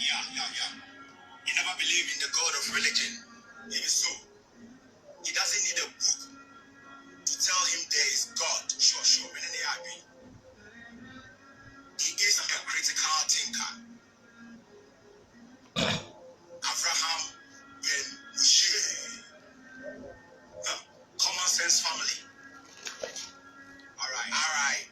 Yeah. He never believed in the God of religion. Even so, he doesn't need a book to tell him there is God. Sure. He is a critical thinker. Abraham Ben Moshe. Common sense family. All right.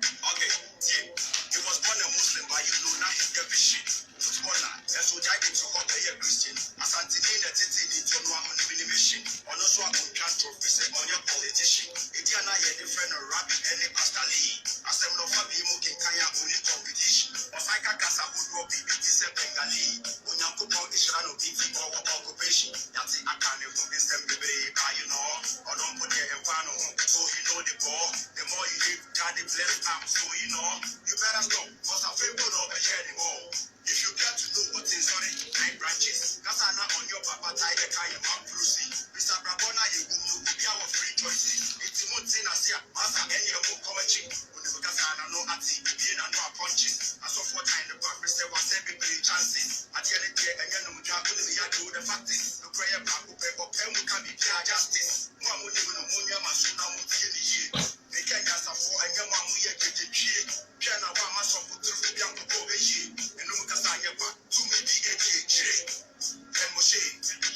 Okay, see, he was born a Muslim, but you know not his every shit. Footballer, and so I get to obey a Christian. As Antina Titi need to know on the mission, or no so I can trophy on your politician. If you are not a different rabbit, any pastor Lee, as I'm not happy, moving Kaya only competition. Or Fika Casa would go be this Bengali. When you go on Israel, TV or occupation, that's it. I can't even be sent baby, you know, or don't put your empano, so you know the ball. The more you live, God is blessed up, so you know, you better stop, because I'm faithful over here anymore. If you get to know what is on it, 9 branches. That's not on your papa tie the kind of Mount Lucy. Mr. Brabona, you will be our free choices. It's a month in Asia, Master, any of them come cheap. When you got a no at the beginning and no punches. As of what time the back, Mr. was every chances. At the end of the day, and you know, the fact is, the prayer back will pay for pen will can be pure justice. No one will live in a monia, Masuna will be in the year. They can't ask for a young one who get the cheer. Piano, one must have put through the young over here. And no one can say, to me, the Ben Moshe, Uni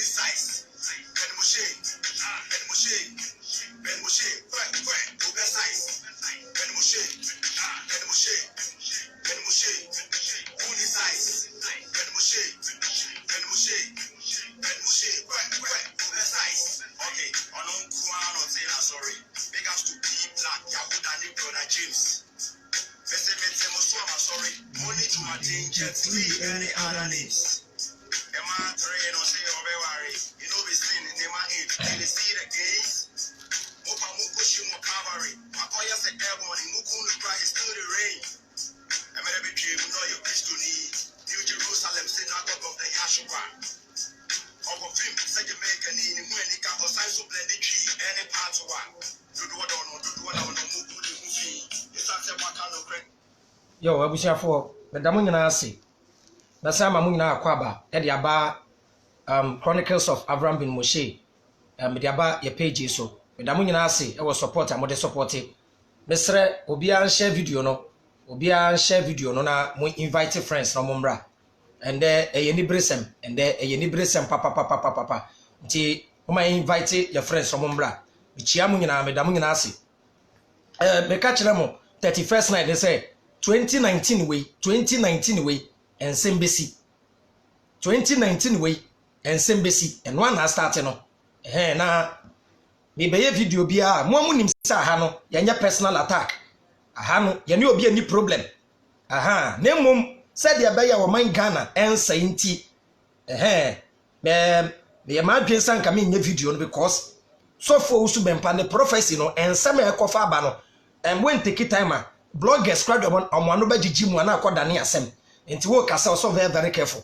size, Ben Moshe, Uber size, Ben Moshe, Uni size, Ben Moshe, Uber size. Okay, on Kuan or Taylor, sorry. Big ups to P Black, Yahuda, and brother James. Sorry, money to my team, Jets Lee, any other names. Emma train or say Obewari, you know, we seen in my age, and they see the gays. Mopa Mukushi Mokabari, Makoya said airborne, Mukunu cry is still the rain. I made a bit you know your Christian need. New Jerusalem, synagogue of the Yahshua. Of him, said Jamaica, in Muenica, or Science of Blended Tree, any part of one. Do what on the Muku, it's not a Wakano Craig. Yo, abusiafo medamu nyina ase na sama mu nyina akwaba e de aba Chronicles of Abraham bin Moshe me de aba ye page so medamu nyina ase e wo support amode support mesre obia share video no na mo invite friends na mo mbra and ye ni bresem and ye ni bresem papa nti mo ma invite your friends na mo mbra bichia mu nyina medamu nyina ase me ka kire mo 31st night they say 2019 way and Sembesi 2019 way and Sembesi and one has started no na me be video bia mo amunim sa ha no yanya personal attack aha no yene obi ani problem aha na mum said ya be ya wo man Ghana ensa nti me ma dwen san ka me nya video no because so for usu bempa the prophecy no ensa me ekofa aba no and when take time bloggers crowd omwano ba gigi mu na akoda ne asem enti wo kasa so very careful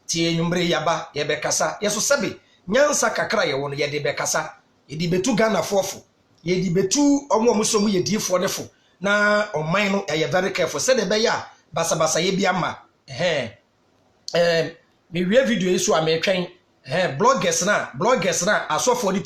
tie nwumbre yaba ye be kasa yeso sebe nyansa kakra ye wono ye de be kasa ye di betu Ghana fofo ye di betu omusomu ye di fo defo na oman no ye very careful said de be ya basa ye bia ma me wie video isu ametwen bloggers na asofo ni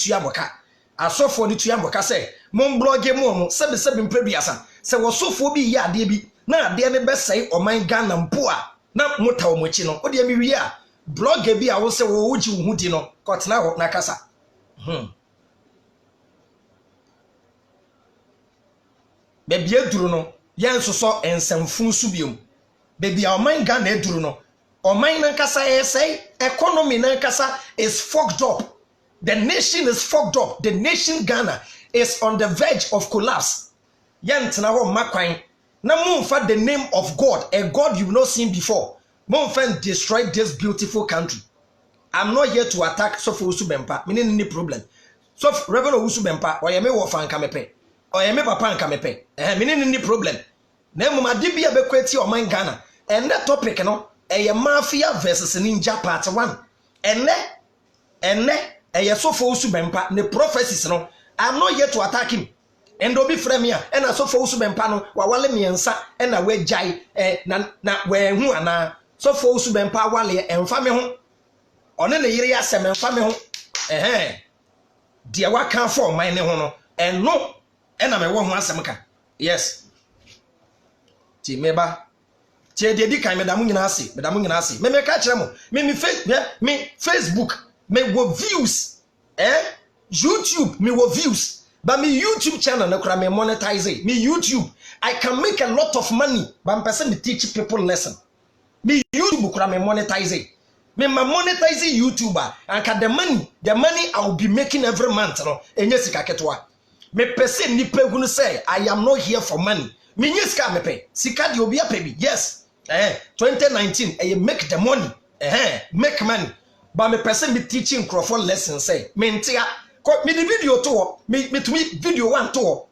tuamoka say mon blogge mu sebe mpreduasa se wosofo bi ya ade bi na ade ne besai oman Ghana mpo a na mota o mochi no ode mi wi a blogger bi a wo se wo wuji hu di no kotena ho na kasa bebi eduru no yen soso ensamfun su biom bebi a oman Ghana eduru no oman na kasa say economy na kasa is fucked up. The nation is fucked up. The nation Ghana is on the verge of collapse. Yantna ho makwan. Na mumfa the name of God, a God you've not seen before. Mumfa destroy this beautiful country. I'm not here to attack Sofo Usubempa. Meaning any problem. So Reverend Usubempa, or yeme wo fan kamepe. Or yeme papa kamepe. Meaning any problem. Na mum adibia be kweti o man Ghana. And that topic no, a mafia versus ninja part 1. And Sofo Usubempa, the prophecies no. I'm not here to attack him. and obi frame and so for usu bempano wa wale miensa and na we jai na we hu ana so for usu bempa wale emfa me ho one ne yire asem emfa me ho dia waka for man ne ho no eno na me wo ho asem ka yes ti meba ti de di kan me da mu nyina ase me ka kire mo me Facebook me wo views YouTube me wo views. But me YouTube channel na kura me monetize. Me YouTube I can make a lot of money. But person me teach people lesson. Me YouTube kura me monetize. Me ma monetize YouTuber and the money I will be making every month no enye sika ketwa. Me person ni pe hunu say I am not here for money. Me nye sika me pe. Sika di obi apebi. Yes. 2019 I make the money. Make money. But me person be teaching Crawford lesson say me ntia me the video to me to me video one to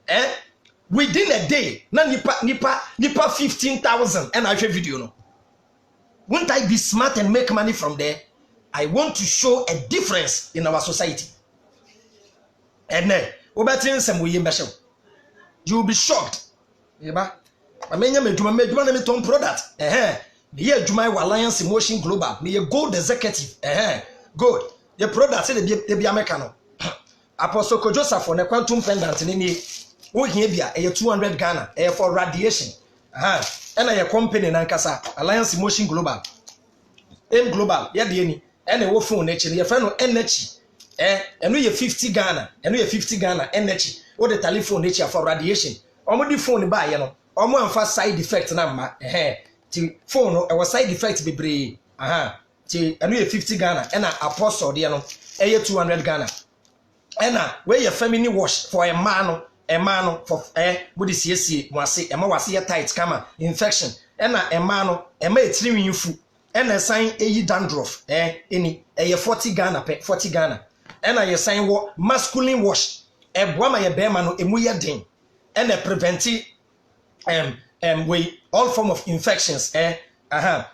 within a day na nipa 15,000 and I share video no. Won't I be smart and make money from there? I want to show a difference in our society. And then you will be shocked. I mean, me ton product. Here, Jumai Alliance Emotion Global. Me a gold executive. Good. The product say they be American. Apostle Kojosa for the quantum pendant in any. Oh, here be a 200 Ghana for radiation. And a company in Ankasa Alliance Emotion Global. M Global. Yeah, the any wo phone nature. Your friend energy. And we 50 Ghana. And we 50 Ghana energy. What the telephone nature for radiation. Omodi phone buy, you know. Omo amfa side effect number. Ti phone no e side effect bebre ti enu ye 50 Ghana and apostle de no e 200 Ghana and we ye family wash for a man for we dey siesie wase e ma wase ye tight kama infection and a man no e ma etiri winfu and a sign eyi dandruff eni e 40 Ghana pe 40 Ghana and a ye sign wo masculine wash e boa ma ye be ma no emu ye den and a prevent we all form of infections and a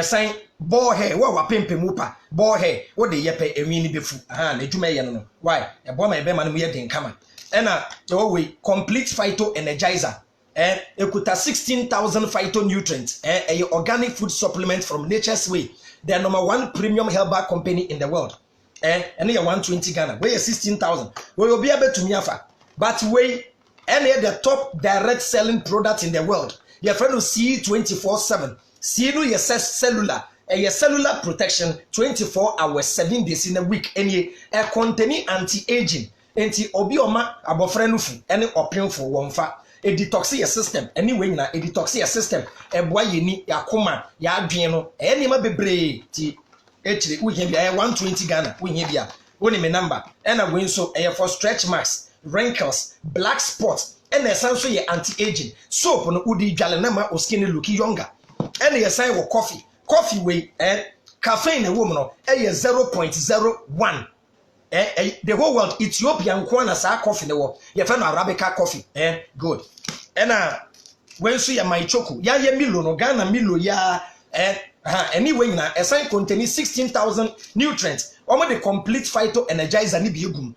sign ball hair wa pempe mupa ball hair what the yepe ewini befu na dwuma ye no why e bo ma e be ma no ye den kama and the way complete phyto energizer ekuta 16,000 phytonutrients a organic food supplement from Nature's Way, the #1 premium herbal company in the world and you 120 Ghana we 16,000 we will be able to miafa but we and the top direct selling product in the world. Your friend will see 24/7. See no your cellular, your cellular protection 24 hours, 7 days in a week. And ye containing anti-aging, anti-obioma abofrenufu, any opium for one fa. A detox your system. Anyway, na a detox your system. A boy you need ya kuma, ya adriano, any ma bebre. Actually, we can be 120 Ghana. We can be only my number. And I win so for stretch marks, wrinkles, black spots, and essentially anti-aging. Soap on udi jalanama or skin looking younger. And the sign of coffee way and caffeine a woman of 0.01. The whole world Ethiopian kwana sa coffee the world. You find Arabica coffee. Good. And when so ya my choco, ya milo no Ghana milo ya anyway na a sign containing 16,000 nutrients. Omo the complete phyto energizer ni biegum.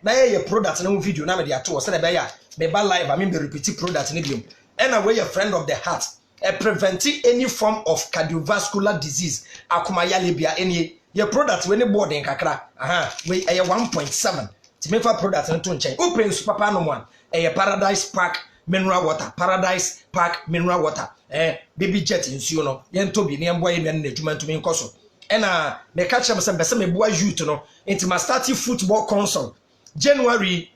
Na ye product na video na me dey ato so na be ya me ba live I mean be repeat product ni biom. And away a friend of the heart. Preventing any form of cardiovascular disease. Akumaya libya any your product when the board in kakra. We a 1.7. To make for product and to change. Open super no one. A Paradise Park mineral water. Paradise Park mineral water. Baby jet in Suno. Yen Toby near boy and the to me koso. And me catch up some me boy you to know into my starting football console. January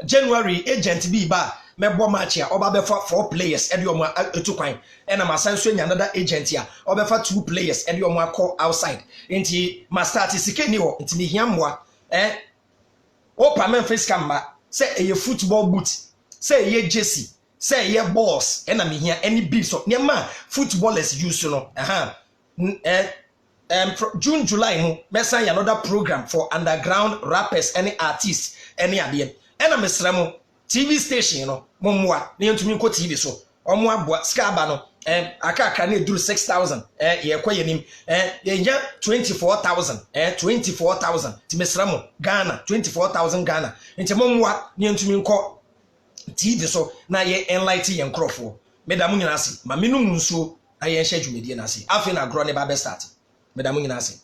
agent B bar. Me bo match here oba be for 4 players e de omo etu kwan e na masan so another agent here oba for 2 players e de omo akọ outside enti ma start sike ni ho enti ni hiamwa opa men face camera say e football boot say e jersey say e balls e na me hia any bib so ne ma footballers use no June July mu mesan another program for underground rappers any artists any ade e na mesramo TV station you know momwa na yentumi ko TV so omo aboa skaba no aka na eduru 6,000 ye kwayenim ye 24,000 24,000 timesramo Ghana 24,000 Ghana nti momwa na yentumi ko TV so na ye enlighten yen crofo meda mu nyina ase ma menum nsuo na ye hye dwumedie na ase afi na gro ne ba be start meda mu nyina ase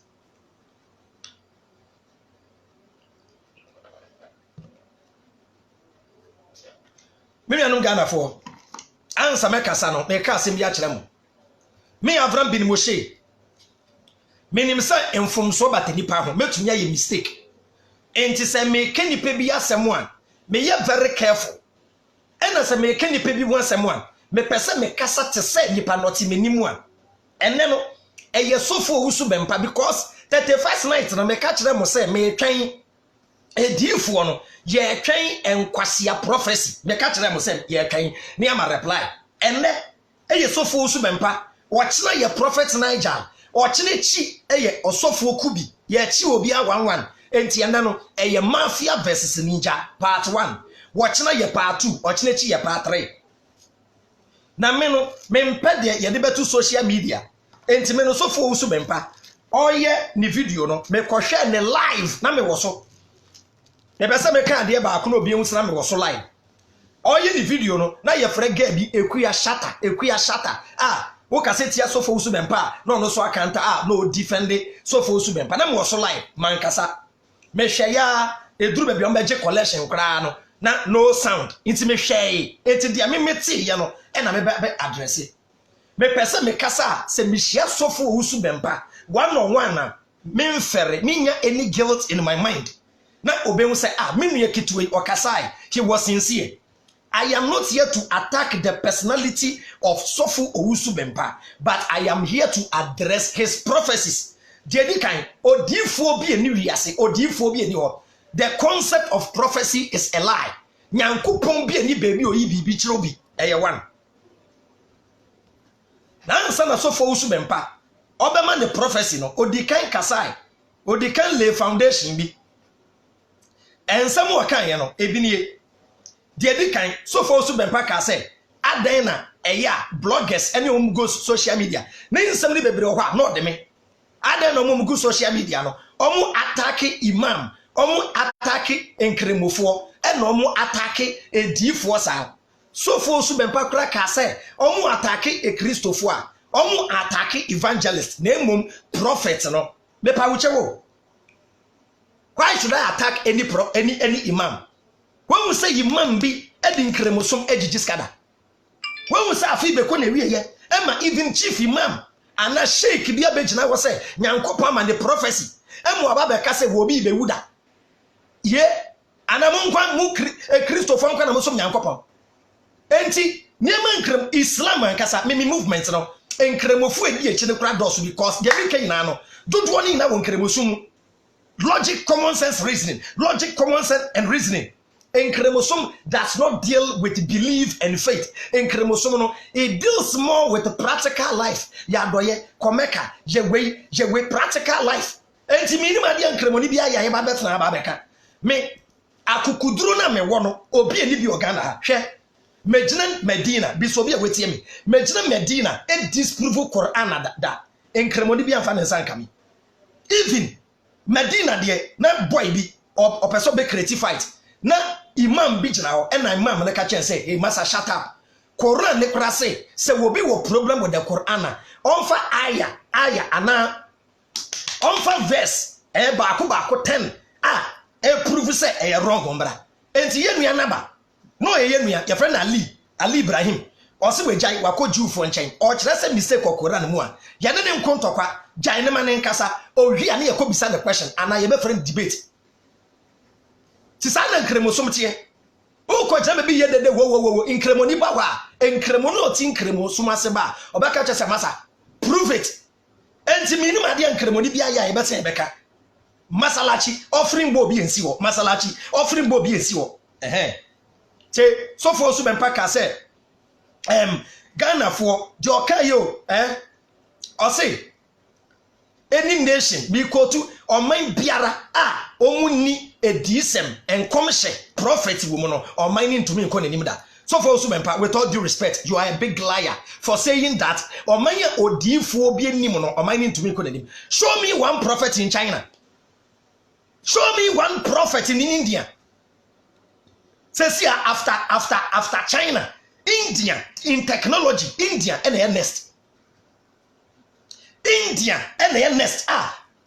me nuanom Ghana fo ansa mekasa no me ka asem bi a kire mo me Avram bin Moshe menim sa enfomso bata nipa ho metumi aye mistake enti se me ke nipa bi asem a me ye very careful ena se me ke nipa bi ho asem a me pese me kasa te se nipa noti menimu a enne no eye sofo wusu bempa because 31st night na me ka kire mo se me twen edifo no ye twen enkwasia prophecy me ka kire mo se ye twen ne ama reply enne eye sofo wusu bempa wo kina ye prophet Nigel o kine chi eye osofo kubi ye chi obi a 11 enti enne no eye mafia versus ninja part 1 wo kina ye part 2 o kine chi ye part 3 na me no me mpede ye de betu social media enti me no sofo wusu bempa oye ni video no me ko hwe ne live na me wo so me pese me kan de ba ko no obi enwu na me wo so live oye ni video no na ye frɛ ga bi ekuya shatter wo kaseti asofo usu bempa no so akanta no defend sofo usu bempa na me so live man kasa me hwe ya eduru be bi on beje collection kra no na no sound inti me hwe enti dia me meti ye no e na me be address me pese me kasa se me hia sofo usu bempa one on one na me mfere me nya any guilt in my mind na obenwu say me nua kitwe okasai he was sincere. I am not here to attack the personality of Sofu Owusu Bempa, but I am here to address his prophecies. The concept of prophecy is a lie. Nyankopon bi ani baby o yibi bi chirobi eye one. Na sana Sofu Owusu Bempa, obema the prophecy no odikan kasai, odikan lay foundation bi. Ensam wakan ye no ebinie the di kan so for so bempa ka say adan na eya bloggers any go social media na nsam ni bebre ho a no de me adan no go social media no omu attack imam omu attack enkremofo e no omu attack edifo sa so for so bempa kra ka say omu attack e Christopher a omu attack evangelist na emom prophet no me pa wuche wo why should I attack any imam? When we say imam be edin kremosom ejijiskada. When we say afi be ko na wiye ye, ema even chief imam ana sheik bia be gina wo say nyankopon ma the prophecy. Ema aba be ka say wo bi be wuda. Ye ana mo nkwa mu Christopher nkwa na mo som nyankopon. Enti niema nkrem Islam ankasa me movement no enkremofo edi echi ne kura dosu because de bi kan no dodo ni na wo nkremosum. Logic, common sense reasoning. Logic, common sense and reasoning. In chromosome does not deal with belief and faith. In chromosome, no, it deals more with practical life. Yadoye, komeka, jewe practical life. And to me, my dear Cremonibia, Yababet na Babeka. Me, akukudru na me wono, obi eni bi ogana. She, Medina Medina, bisobia with me. Medina Medina, and disprove Quran da. In Cremonibia fan and sankami. Even Medina de na boy bi or person be creative fight na imam bi gina and imam na ka chen say hey massa shut up Quran ne kura say will be a problem with the Quran onfa aya ana onfa verse ba ko 10 prove say wrong ombra enti ye nua naba no ye nua your friend Ali Ibrahim o se we jai wa ko Jewfo nchen o kire say mistake ko Quran mu a ye ne nkontokwa jai ne manen kasa o hwi ane ye ko bisa the question ana ye be friend debate ti sa na nkremosom tie o ko jame bi ye dede wo nkremoni ba wa nkremo no ti nkremosom ase ba obaka chese masa prove it enti minimum ade nkremoni bi aya ye beten beka masalachi offering bo bi ensi wo masalachi offering bo bi ensi wo te so for so bempa ka say Ghana for the okayo or say any nation be quote to or mine biara omuni edisem and commercial prophet woman or mining to me konenimda. So for Sumempa, with all due respect, you are a big liar for saying that or mine odifo be nimono or mining to me konenim. Show me one prophet in China. Show me one prophet in India. Says here after China, India in technology, India and next. India and next.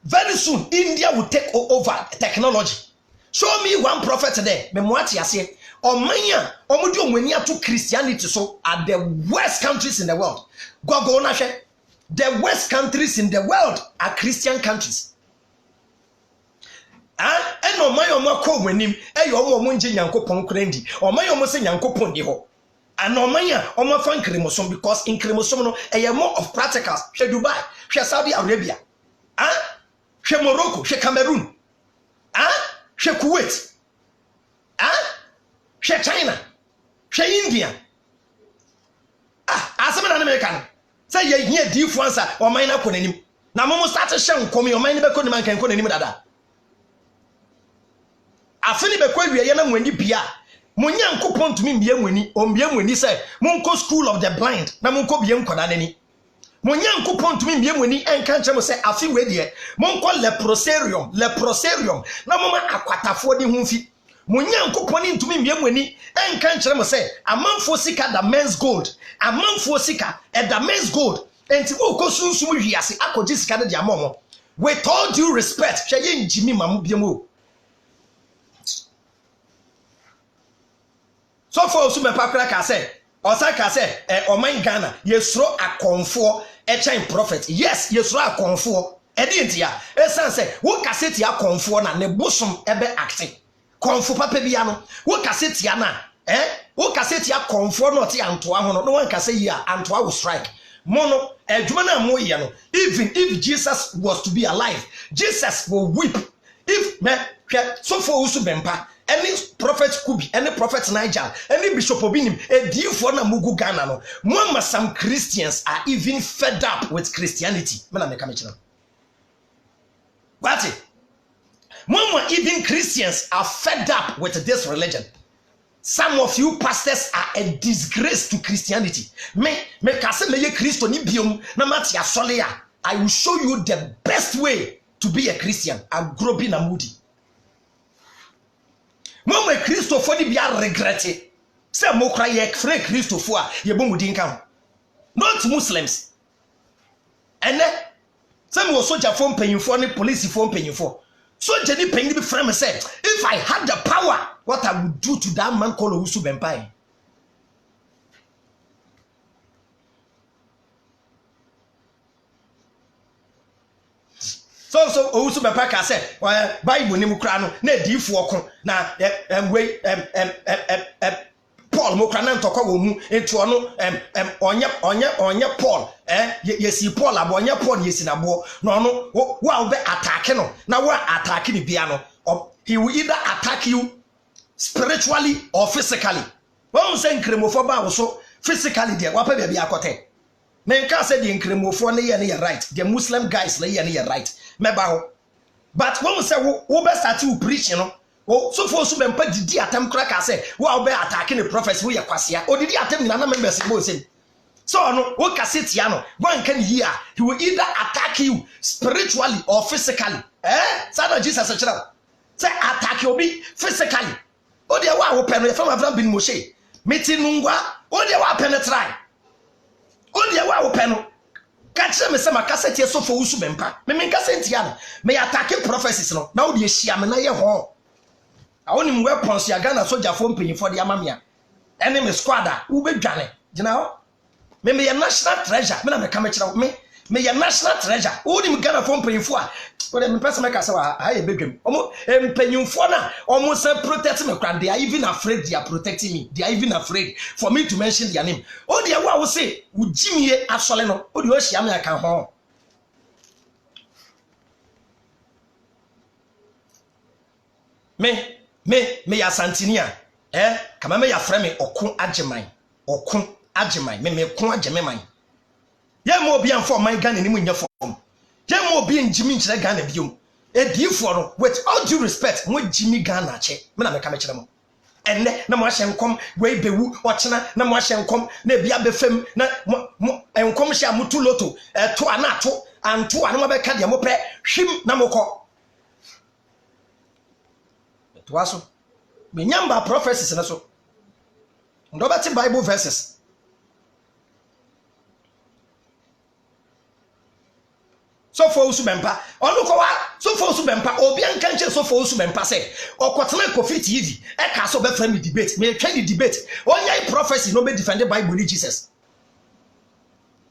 Very soon India will take over technology. Show me one prophet today. Memwati ase. Omanya, omudi omwania to Christianity so are the worst countries in the world. Go na hwe. The worst countries in the world are Christian countries. And omanya omako wenim e yo omo nje Nyankopon krendi. Omanya omo se Nyankopon di ho. And omanya omo fan kremosom because in kremosom no e more of practicals. Hwe Dubai, hwe Saudi Arabia. Hwe Morocco, hwe Cameroon. Hwe Kuwait. Hwe China. Hwe India. Asema na American. Say ye here difference o man na konanim. Na mo start hye nkom o man ne be konim ankan konanim dada. Afeni be kwa wiye na nwani bia. Mo Nyankopon tumi mbia nwani, o mbia nwani say monko school of the blind na monko bia nkoda nani. Mo Nyankopon tumi mbia nwani enka nche mo say afi we de monko leprosarium na mo ma akwatafo de hu fi. Mo Nyankopon ntumi mbia nwani enka nche mo say amanfo sika da men's gold, amanfo sika e da men's gold enti wo ko sunsum hwiase akoji sika de amomo. With all due respect, hwe ye njimi mamu bia mo. So for osu me pakra ka say osaka say oman Ghana yesro akonfo e chain prophet. Yes, yesro akonfo e di ntia e san say wo kaseti akonfo na ne bosom ebe acting konfo papa bia no wo kaseti na wo kaseti akonfo no te antoa ho no wan kase yi antoa wo strike mono adwuma na mo ye no. Even if Jesus was to be alive, Jesus will weep. If me so for osu bempa any prophet Kubi, any prophet Nigel, any bishop Obinim, a deal for na mugu Ghana no. Mama, some Christians are even fed up with Christianity. What? Mama, even Christians are fed up with this religion. Some of you pastors are a disgrace to Christianity. Me kase me ye Christo ni biom na mati asoleya. I will show you the best way to be a Christian. Agrobi na mudi. Mama Christo for the bia regretted. Say mo kra ye free Christo for ye bo mudi nka. Not Muslims. And then some was soldier phone paying for any police phone paying for. Soldier ni paying be frame say if I had the power, what I would do to that man called Owusu Bempah. So Owusu Bempah ka say Bible ni mu kra no na difo okon na Paul mo kra na ntokwa wo mu etu ono onye Paul yesi Paul abo onye Paul yesi na bo no ono wa be attack no na wa attack ni bia no he will either attack you spiritually or physically. Won say nkremofo ba wo so physically there wa pa bia akote men ka say the nkremofo na ye right, the Muslim guys na ye right meba ho. But when we say we be start to preach no so for Owusu Bempah didi atam kra ka say we be attacking the prophets we yakwasea o didi atam na members bo say so no we ka say tia no one can hear he will either attack you spiritually or physically. Son Jesus achira say attack you be physically o de wa wo peno from Abraham bin Moshe meti nungwa o de wa peno try o de wa wo peno catch me say makasa tie so for Owusu Bempah me kasa ntia no me attack prophecies no na o de hia me na ye ho awoni weapons ya Ghana soldier for mpanyim for the amamia enemy squad wo be dwane gina ho me ye national treasure me na me ka me kira me ye national treasure wo ni Ghana for mpanyim for a wo de me pesa me ka say wa ha ye bedwam omo mpanyim for na omo say protect me kran they are even afraid they are protecting me, they are even afraid for me to mention their name. O de wa wo say wo jimie asole no o de o hia me aka ho me ya santinia kama me ya frame okun ageman me kun ageman ye mo obi anfo man Ghana ni mu nya fom ye mo obi njimi nkyere Ghana biom edifo no with all due respect mo jimi Ghana che me na me ka me kire mo enne na mo ahye nkom we bewu ochena na mo ahye nkom na bia befam na enkom hye amutu loto to anato anto anu be ka de mo pe hwim na mo ko to aso me nyamba prophecies na so ndo beti Bible verses so for usu bempa onuko wa so for usu bempa obi anka nche so for usu bempa say okotena Kofi TV e ka so be frame debate me twa the debate onya prophecy no be defend the Bible ni Jesus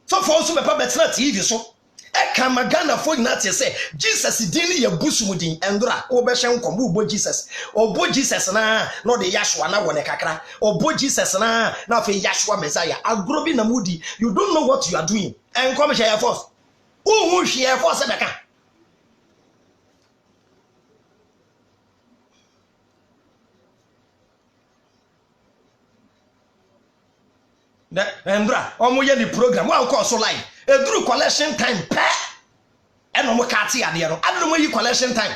so for usu bempa betena TV so e ka magana for na te say Jesus din ye busumudin endura wo be hwe nkom bo Jesus obo Jesus na no de Yahshua na wone kakra obo Jesus na fe Yahshua Messiah agrobi na mudi you don't know what you are doing and come share force who share for Sebeka? The Embra, omoye the program. Wa call so live. E duru collection time pe. E no mo kati ade no. Ade mo yi collection time.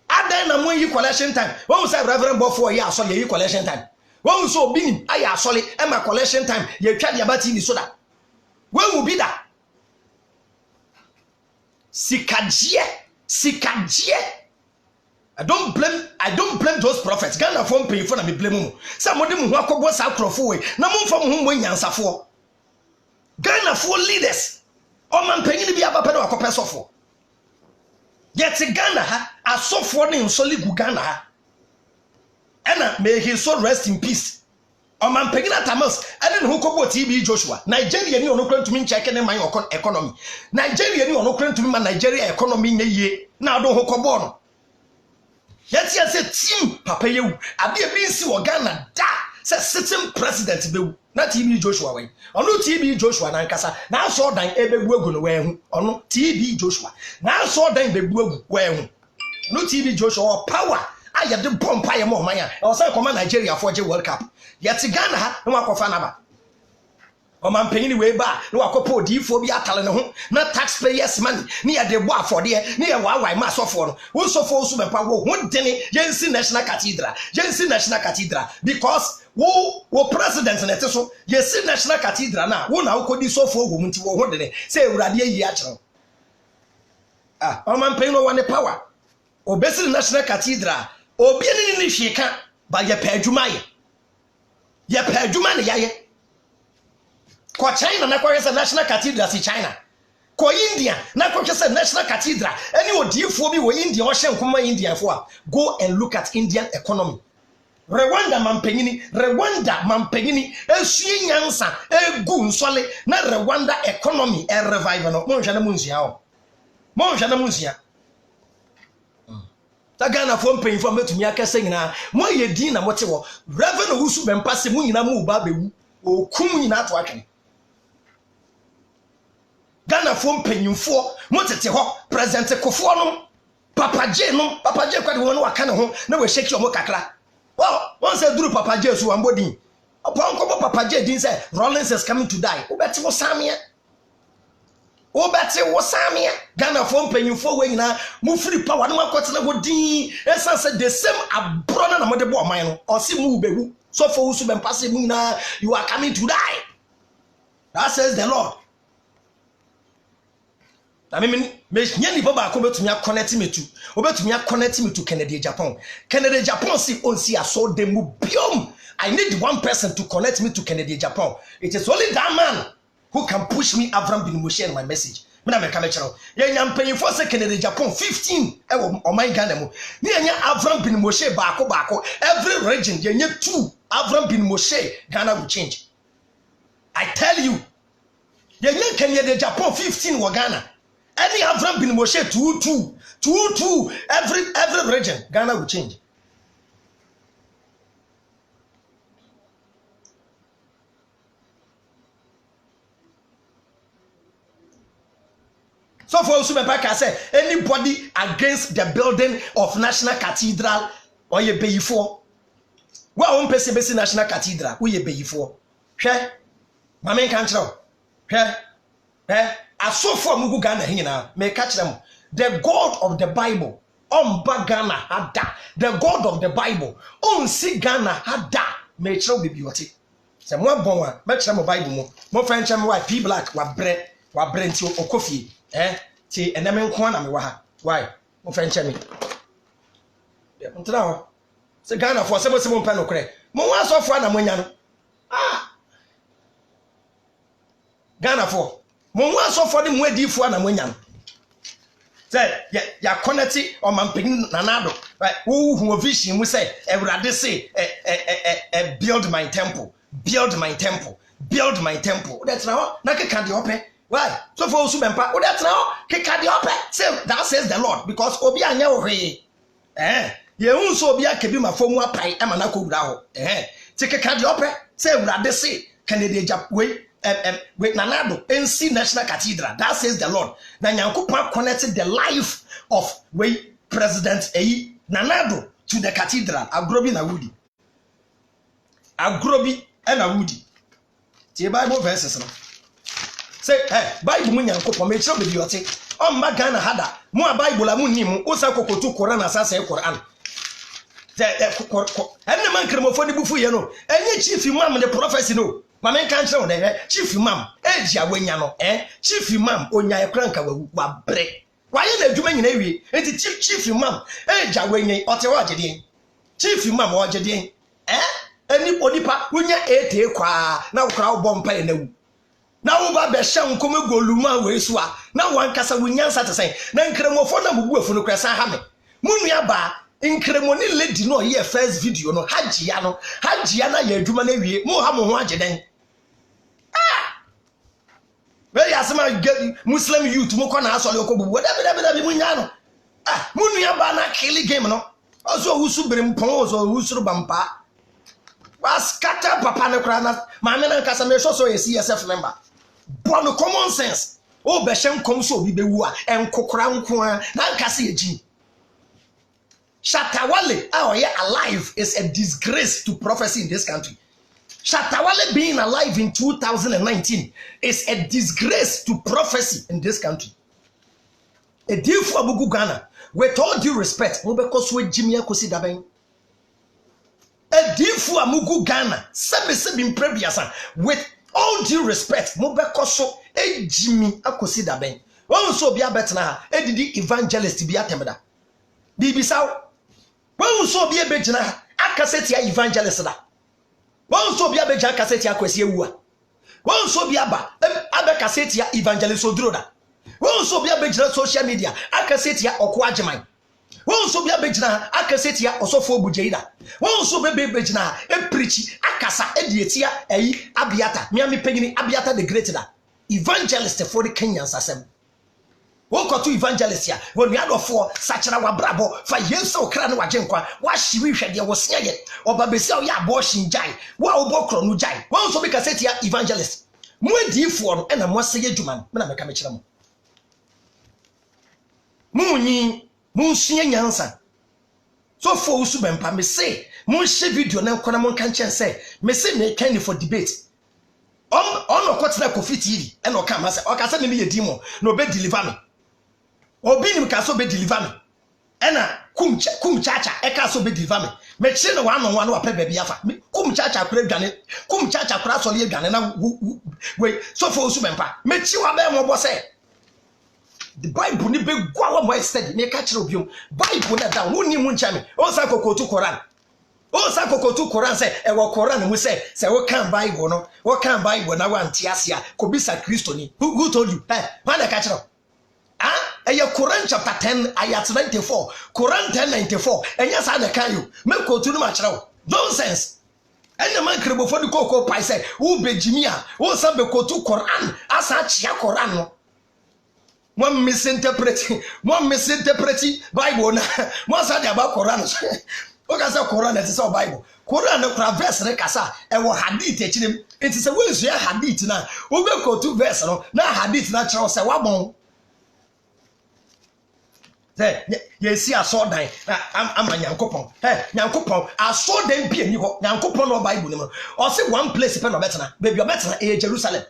Ade na mo yi collection time. Won say Reverend Bofo ye asole yi collection time. Won so binim aye asole e ma collection time. Ye twa de abati ni so da. Won will be that. Sikajie. I don't blame those prophets. Ghana phone pay for na me blame mu. Somebody mu ho akobo sa krofo we. Na mo mfa mo ho nyansafo. Ghana for leaders. O man panyin bi abapa na akope sofo. Yet Ghana ha asofo ne nsoli gu Ghana ha. Ena may he so rest in peace. O man panyin Atamas ene ho kobo TB Joshua. Nigeria ni ono kwantumi ncheke ne man economy. Nigeria ni ono kwantumi ma Nigeria economy nye ye. Na do ho kobo no. Yet say team papa yewu ade e bi nsi wo Ghana da say sitting president bewu na TB Joshua we ono TB Joshua na nkasa na so dan ebebu egu no we hu ono TB Joshua na so dan bebu egu we hu no TB Joshua power aye de bomb aye mo man ya o say come Nigeria for je World Cup yet Ghana ha no akofa na ba o man penyi we ba no akopa odifo bi atale ne ho na taxpayers money ne ya de bo afode ne ya wawai ma sofo no wo sofo so be pa wo ho dene yensi national cathedral because wo president na te so yesi national cathedral na wo na ukodi sofo wo munti wo ho dene say urade yi a kire o man penyi no one power obesi national cathedral obi ni hweka ba ye pa adwuma ne yaye ko China na ko yesa national cathedral si China ko India na ko yesa national cathedral any odifo bi wo India o hye nkoma India fo a go and look at Indian economy Rwanda mampanyini esue nyansa egu nsole na Rwanda economy e revive no mo hwe na munzia ta Ghana fo mpanyifo metumi akase nyina mo ye din na mote wo Reverend Wusu Bempase mu nyina mu ba bewu okum nyina to atwe Ghana fo mpanyimfo motete ho president Kofo no Papa J kwade won waka ne ho na we shake omo kakra won say duru Papa J so ambodin upon ko Papa J din say Rollins is coming to die obeti wo samia Ghana fo mpanyimfo we nyina mu free power no akotena ho din esa say the same abro na mo de bo oman no o si mu bewu so for Wusu Bempase mu nyina you are coming to die that says the Lord. I mean, nyani baba ko betumi connect me to Kennedy Japan si onsi aso demu biom. I need one person to connect me to Kennedy Japan. It is only that man who can push me Avram bin Moshe in my message. Me na me ka me chero ye nyampanyi for say Kennedy Japan 15 e o my Ghana mu ni enya Avram bin Moshe baako every region ye nye 2 Avram bin Moshe Ghana will change. I tell you ye nye Kennedy Japan 15 wo Ghana. Any Avram bin Moshe 2 every region Ghana will change. So for Wusu Bempase say anybody against the building of National Cathedral or ye beyifo. Wa won pese besi National Cathedral we ye beyifo. Hwe mama kan kire hwe asofo amugu Ghana hinna me ka kire mo the God of the Bible omba Ghana hada the God of the Bible onsi Ghana hada me kire obi bioti se mo abon a me kire mo Bible mo fa nche me wa P Black wa bre nti okofie ti eneme nko na me wa ha why mo fa nche me de ntra ho Se Ghana for sebo sebo mpa no kre. Mo wa so for na mo nya no. Ah. Ghana for. Mo wa so for de mo adifo na mo nya no. Say ya connect on mampin nanado. Right? Who vision we say Ewurade say build my temple. Build my temple. Build my temple. That's now na ke kan de ope. Why? So for usu bempa. That's now ke kan de ope. Say that says the Lord because obi anya wo hwe. Ye hu so obi akabi mafomu apai e mana ko wura ho. Ti ke kan de ope. Say Ewurade say Kennedy Japwe with Nanado NC National Cathedral. That says the Lord. Na Nyankopon connected the life of President Nanado to the cathedral. Agrobi na Wudi. Agrobi and Awudi. The Bible verses. Say, Bible mu Nyankopon me chiro be yote. O mba Ghana hada. Mu Bible amu nimu. Osa kokotu Quran asasa Quran. Enne man kremofo ni bufu ye no. Enye chief imam the prophecy no. Mama kan kire won chief imam eji awanya no chief imam onya ekranka wa bre waye na adwuma nyina wie enti chief imam eji awanya ote wa gede chief imam wa gede eni odipa wonya ete kwa na wokra wo bompa e nawu na wo ba be hye nkom goluma we so a na wankasa wonyansa te sen na nkremofo na mubuafo no kwesa ha me munua ba nkremoni lady no ye first video no hajia na ye adwuma na wie mo ha mo ho ageden we yasema Muslim youth mo kona asole okobu whatever munya no munua ba na kill game no oso husu bere mpon oso husuru bampa was scatter papa ne kra na ma me na nkasa me so ye CSF member bon common sense o be hye nkom so obi bewu a enkokora nko a na nkasa ye ji Shatawale alive is a disgrace to prophecy in this country. Shatawale being alive in 2019 is a disgrace to prophecy in this country. A deal for Abugu Ghana, with all due respect, because we Jimmy Akosi Daben. A deal for Amugu Ghana, with all due respect, Mobekoso, a Jimmy Akosi Daben. Also be a better, a did evangelist be a temeda. Bibisao. One so be a bejana, a cassette evangelist. One so be a beja cassette aquasia. One so be a cassette evangelist odroda. One so be a bejana social media, a cassette or quajamai. One so be a bejana, a cassette or so for bujada. One so be bejana, a preachy, a casa, edietia, abiata, Miami Pegini, abiata the greater. Evangelist for the Kenyans assembly. Woko to evangelist ya when we had for sachara wa brabo fa yeso kra na wagenkwa wa hyiwi hwede wo sia ye obabesi o ya abortion jai wa obokro no jai won so be cassette ya evangelist mu adifo no na mo se ye dwuma no na meka me kire mo munyi munsua nyansa so for usu bempa me say mun hye video na nkona mon kan chen say me say me kind for debate on okotena Kofi TV e no ka ma say o ka say me ye dimo no be deliver me obi nim ka so be deliver me ena kum chacha e ka so be deliver me me chire no one on one wa pe ba bia fa kum chacha kura dwane kum chacha kura so le dwane na we so for usu bempa me chi wa be mo bo say the Bible ni be gwa wa mo study me ka chire obiom Bible na down woni mu ncha me o sa kokotu Quran o sa kokotu Quran say e wo Quran mu say wo kan Bible no wo kan Bible na wa ntiase a ko bisa Kristo ni who told you when ka chire Quran chapter 10 ayat 94 Quran 10:94 enya sa na kan you me kotu no ma kire nonsense enya man krebo for the koko pai say wo bejimia wo sa be kotu Quran asa chia Quran no one misinterpreting Bible na mo sa dia ba Quran o ka say Quran it is all Bible Quran no kra verse ne kasa e wo hadith e chirem it is a we so hadith na wo be kotu verse no na hadith na kire say wa bon ye si asodan am Nyankopon Nyankopon asodan bi ani ho Nyankopon no Bible ni mo o say one place pe no betena baby obetena e Jerusalem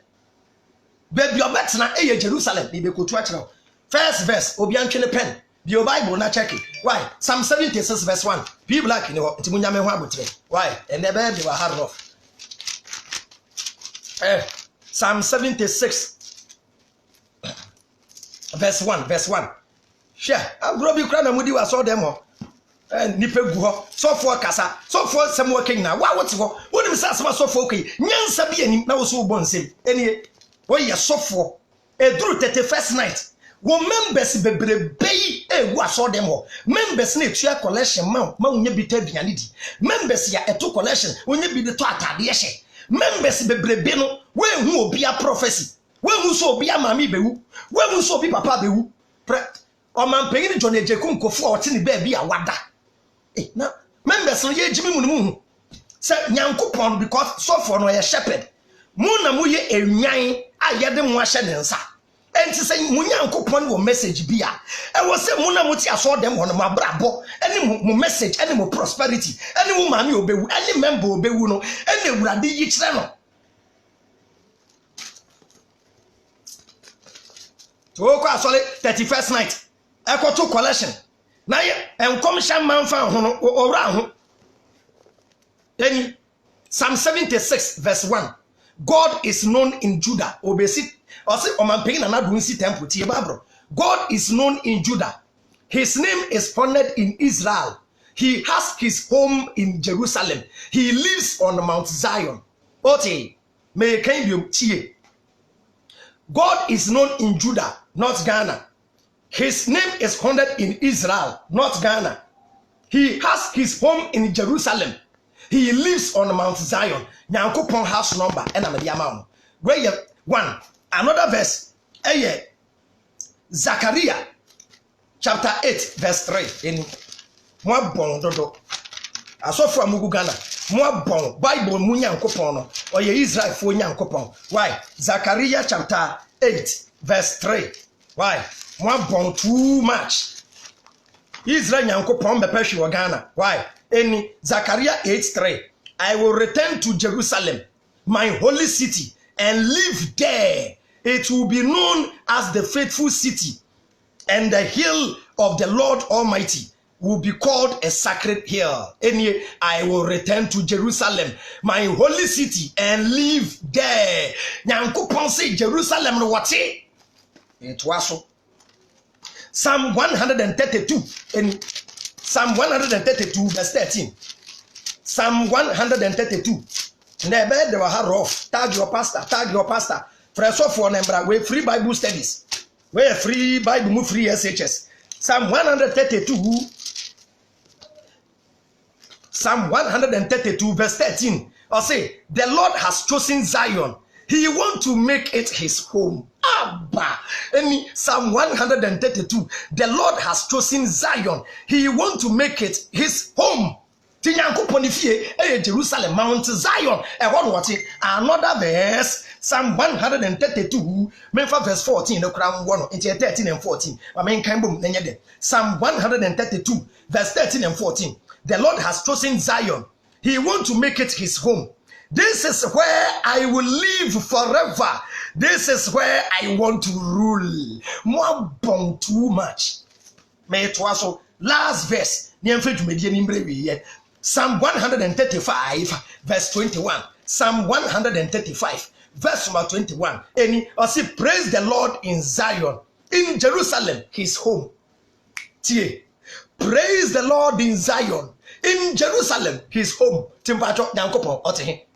baby obetena e Jerusalem bi be kotu a kire first verse obi antwe pen the Bible na check it why Psalm 76 verse 1 be black ni ho entimunya me ho abotre why and the baby wa hard off Psalm 76 verse 1 Sure, I'm Robbie Cran and Moody was all them. nipa gu ho sofo kasa sofo sem wo ken na wa wote ho woni misa asema sofo kai nyansa bi anim na wo so bo nsem enie wo ye sofo eduru 31st night wo members bebrebe yi ewu aso dem ho members na etua collection ma unye bi ta biane di members ya eto collection unye bi de to atade ye hye members bebrebe no we hu obi a prophecy we hu so obi a mami bewu we hu so obi papa bewu o man peyin John Ejeku nkofo a wote ni ba bi a wada na members no ye jimi mu se Nyankopon because so for no ye shepherd mu na mu ye enwan a ye de mu ahye ne nsa enti se mu Nyankopon wo message bi a e wo se mu na mu ti aso dem ho no mabrabo eni mu message eni mu prosperity eni mu mami obewu eni member obewu no eni ewurade yi kire no to ko asole 31st night ekoto collection na ye enkom sha manfa ho no owra ho eni Psalm 76 verse 1 God is known in Judah obesi osi omanpegi na nadu nsi temple tie babro God is known in Judah his name is honored in Israel he has his home in Jerusalem he lives on Mount Zion oti me kan biom tie God is known in Judah not Ghana his name is honored in Israel not Ghana he has his home in Jerusalem he lives on Mount Zion Nyankopon house number ena me dia ma no where 1 another verse Zechariah chapter 8 verse 3 in mo bon dodo asofo amugu Ghana mo bon Bible mu Nyankopon no oye Israel fo Nyankopon why Zechariah chapter 8 verse 3 why mo bon too much Israel Nyankopon be pehwe wo Ghana why any Zechariah 8:3 I will return to Jerusalem my holy city and live there it will be known as the faithful city and the hill of the Lord Almighty will be called a sacred hill any I will return to Jerusalem my holy city and live there Nyankopon say Jerusalem no what it was so Psalm 132 and Psalm 132 verse 13 Psalm 132 never de wa rough tag your pastor fresh for number we free Bible studies we free Bible mu free SHS Psalm 132 verse 13 I say the Lord has chosen Zion he want to make it his home Abba any Psalm 132 the Lord has chosen Zion he want to make it his home Tinyankopon fie Jerusalem Mount Zion what another verse Psalm 132 memfa verse 14 no kra nwo into 13 and 14 but men kan bom nenye de Psalm 132 verse 13 and 14 the Lord has chosen Zion he want to make it his home this is where I will live forever this is where I want to rule more bon too much may it was last verse niemfa dwumedie nimbre wi Psalm 135 verse 21 Psalm 135 verse number 21 any or say praise the Lord in Zion in Jerusalem his home tie praise the Lord in Zion in Jerusalem his home timpacho Nyankopon ote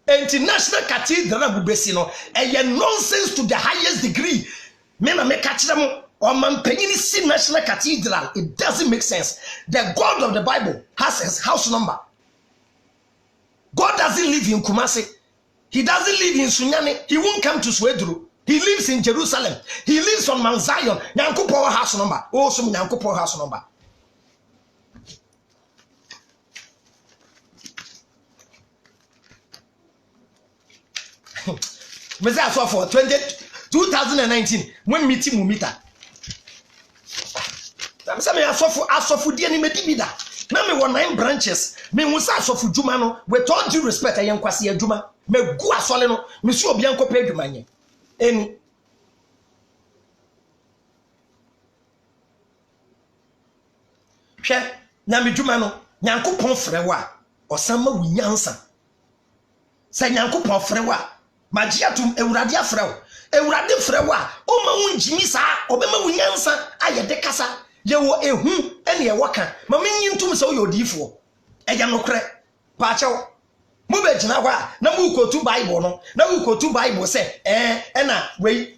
international cathedral bubesi no nonsense to the highest degree me na me catch them man penny see national cathedral it doesn't make sense the God of the Bible has his house number God doesn't live in Kumasi he doesn't live in Sunyani he won't come to Swedru he lives in Jerusalem he lives on Mount Zion Nyankopon house number also Nyankopon house number Messiah so for 2019 when meeting mu meter I'm saying asofu die ni medibida na me won 9 branches me hu sa asofu djuma no with all due respect ayen kwase adwuma me gu asole no me su obi ankopa adwuma nye eni hwe na me dwuma no Nyankopon frewa osama wunyansa sa Nyankopon frewa magiatum ewurade afrew frewa o ma wunjimi sa obema wunyansa ayede kasa yewo ehu ene e waka ma menyi ntum se wo yodifo eya nokre pa achewo mo be gina kwa na mu kotu bible no na mu kotu bible se na we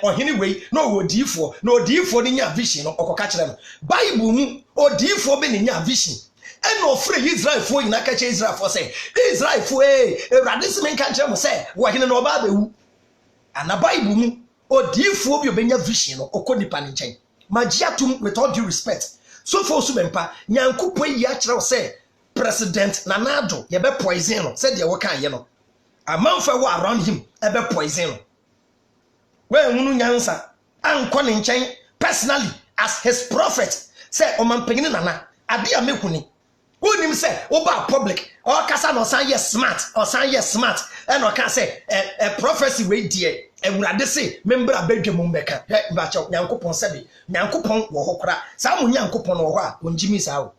ohini we na odifo na odifo ni nya vision no okoka kire no bible mu odifo be ni nya vision ena ofre Israel fo yina ka che Israel fo se Israel fo Ewrade se men ka kire mo se wo hene no ba bewu ana bible mu odifo bi obenya vision no okonipa ni nchen magiatum with all due respect so for so bempa nyankopon yi a kire wo se President Nanado ye be poison no said ye wokan ye no amanfa wo around him e be poison no we hunu nyansa anko ne nchen personally as his prophet say omampegini nana ade a mekuni wonim say wo ba public o kasa no san ye smart or san ye smart and o ka say a prophecy we die ewurade say membra badwam mbeka he ba chaw nyankopon sabi nyankopon wo hokora sa mo nyankopon no ho a onjimi sa wo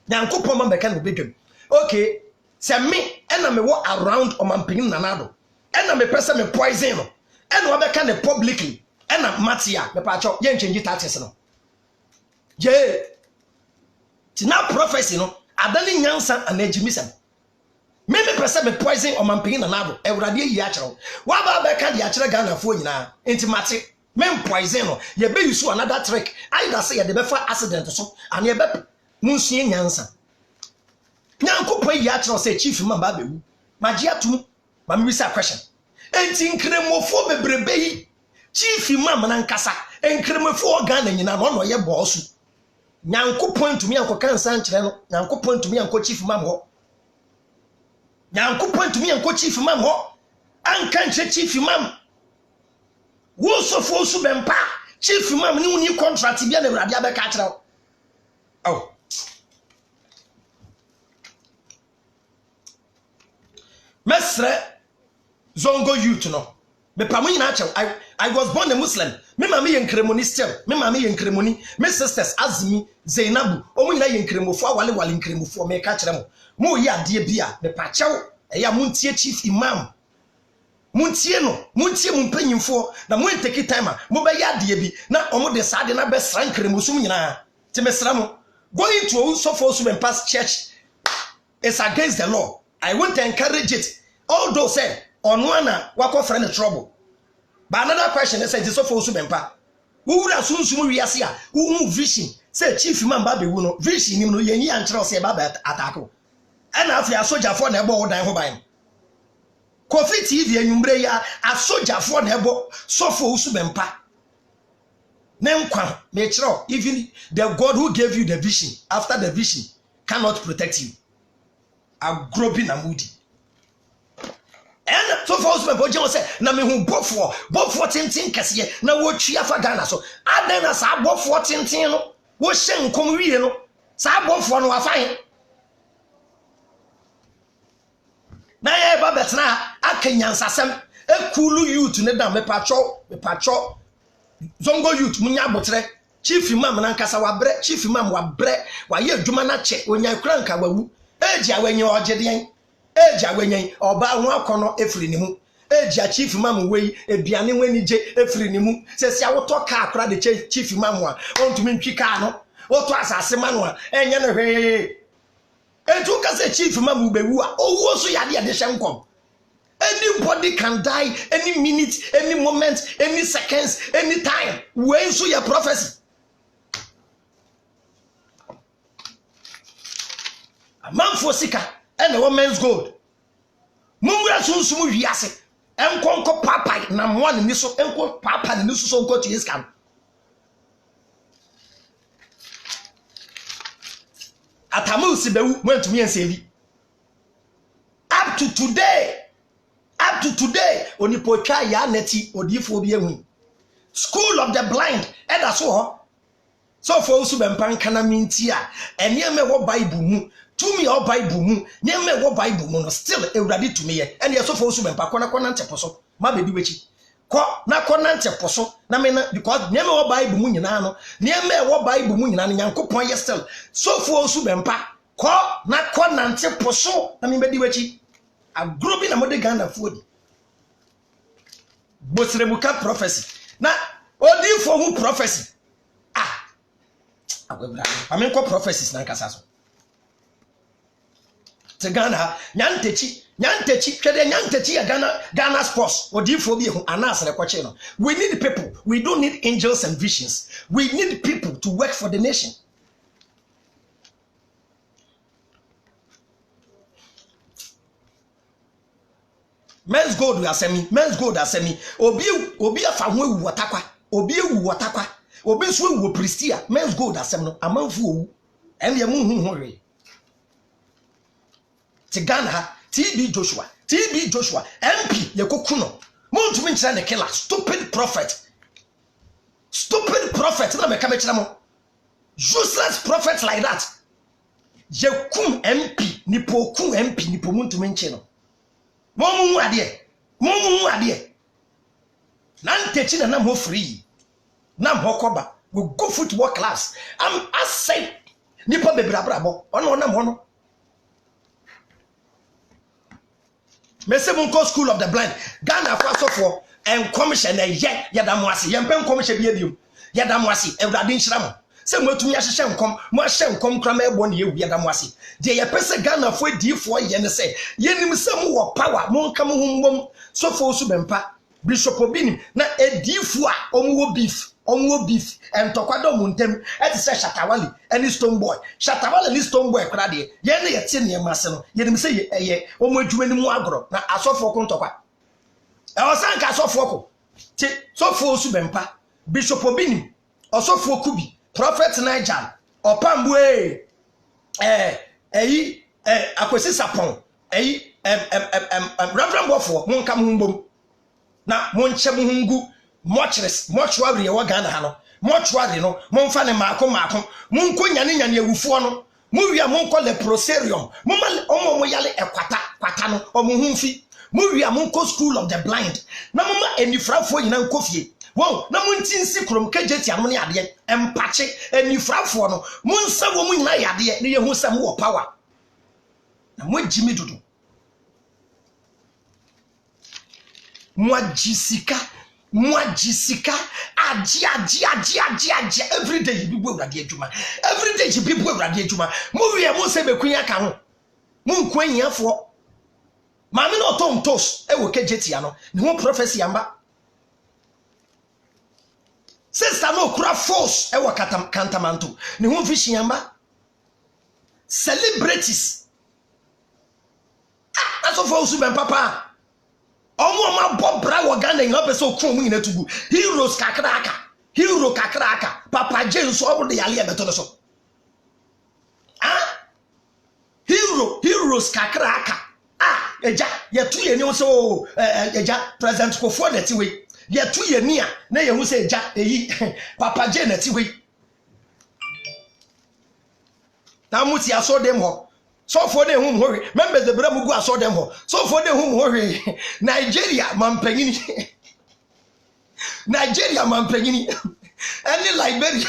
nyankopon ma mbeka no bedwam okay se me ena me wo around omampegini nanado ena me pese me poison no ena obeka ne publicly ena matia me pa chaw ye nchenji taxes no je tina prophecy no adani nyansa anajimisem me pese me poison omampegini nanado ewurade yi a kire wa ba beka de a kire Ghana fo nyina intimate me poison no ye be use another trick either say ye de be fa accident so and ye be munsie nyansa nyankopon yi a kire say chief man ba bewu magiatum ma me bisa question enti nkremofo bebrebe yi chief man na nkasa nkremofo Ghana nyina no ye boss nyankopon tumi ankoka nsan kire no nyankopon tumi anko chief man ho nyankopon tumi anko chief man ho anka nche chief man wo sofo su bempa chief man ni uni contract bia na Ewurade abeka kire oh mesre zongo youth no me pamu nyina achew I was born a Muslim me mama ye nkremoni still me mama ye nkremoni me sisters Azmi Zainabu omu nyina ye nkremofo awale wale nkremofo me ka kire mo yi ade bia me pa chew eya muntie chief imam muntie no muntie mumpanyimfo na mo take time mo be ya ade bi na omo de sade na be sra nkremosum nyina ti me sra mo going to so for so pass church is against the law. I won't encourage it. Although say on one wako friend trouble. But another question is so for Subempa. Who would assume we are here? Who vision? Say chief man baby no vision him no yen and trust say baba attack. And after a soldier for nebo or dan hobine. Kofi TV enumbre ya a soldier for nebo so for Subempa. Nemkwa me chiro even the God who gave you the vision after the vision cannot protect you. A groping a moody. And so for us, my boy say, na me who bought for 10 cassia, na what she for Ghana. So I then as I bought for 10, what shame come we no, so I bought for no fine. Na ye babet na akenyan sasem e kulu youth ne da me pacho zongo youth munya botre chief imam na nkasa wa bre chief imam wa bre wa ye adwuma na che onya kranka wawu eji awenye ogeden eji awenye oba ho akono efiri ni mu eji chief imam wei eduane wani je efiri ni mu sesi awoto ka akra de chief imam a ontumi ntwi ka no woto asase ma no a enye no hwe etu ka se chief imam bewu a owo so yade de hyenkom. Anybody can die any minute, any moment, any seconds, any time. When so your prophecy. A man for sika and a woman's gold. Mungra sunsumu viase. Enkonko papa na mwan ni so enko papa ni so nko to iskam. Atamu sibewu mwentumi ensevi. Up to today onipotwa ya neti odifo bi ehun school of the blind eda so for usu bempan kana minti a eneme wo bible mu tumi o bible mu neme wo bible mu no still Ewurade tumi ye ene so for usu bempa kona nteposo ma bedi wechi ko na kona nteposo na me na because neme wo bible mu nyina no neme wo bible mu nyina no Nyankopon ye still so for usu bempa ko na kona nteposo na me bedi wechi a grobi na mode Ghana food bosremuka prophecy na odi for who prophecy I mean, call prophecies na nkasa te Ghana nyantechi twede nyantechi ya Ghana sports odifo bi hu anas le kwache no. We need people. We don't need angels and visions. We need people to work for the nation. Men's gold asemi obi afa ho ewu watakwa obi ewu watakwa obi nso ewu pristia men's gold asem no amanfu owu ene mu hu hore ti Ghana TB Joshua MP yekoku no montumi nkyere ne killer stupid prophet na me ka me kyere mo useless prophet like that yekum MP nipo montumi nkyere no Momu ade na ntechi na mo free na mo koba we go football class am asay nipa bebrabrabo ono na mo no mese mun ko school of the blind Ghana kwasofo en commission na ye yadamwase ye mpem commission bia biom yadamwase ewrade nhira se mwatumi ahyehye nkom mo ahye nkom kra ma ebo ne yewu yadamwase de ye pese Ghana fo adifo ye ne se yenim se mo wo power mo nka mo humbom sofo su bempa bishop obinim na adifo a omwo beef entokwado mo ntem eti se Shatawale any stone boy kra de ye ne yete ne mase no yenim se ye omo adwumani mu agoro na asofo ko ntokwa e osanka asofo ko ti sofo su bempa bishop obinim osofo kubi Prophet Nigel opambue akwesi sapon Reverend Bofo monka mumbom na monche muhungu mortuary ye Ghana ha no mortuary no monfa ne maako monko nyane awufo no muwia monko leprosarium momo yale kwata no omuhunfi muwia monko school of the blind na mama enifrafo nyina nkofie wow na muntinsi krom kejeti anu ne ade empache enifrafo no munsa wo mu nyina yade ne yehu sam wo power na mwajimi dudu mwajisika aji every day you be urade adwuma every day you be urade adwuma mu wie mu se bekunya ka ho mu nkwanyiafo maame no tontos e wo kejeti ano ne ho prophecy amba sister no kura force e wo kantamanto ne ho vision amba celebrities aso for usu ben papa omo ma bobra wo Ghana yin obe so kron mu nyina tugu heroes kakraka papa James obo de yale beto no so heroes kakraka eja yetu ye ni so eja president Kofo na ti we yetu ye ni a na ye hu se eja eyi papa James na ti we na muti aso dem ho so for the home hurry members the brother go aso dem ho so for the home hurry Nigeria mampanyini any Liberia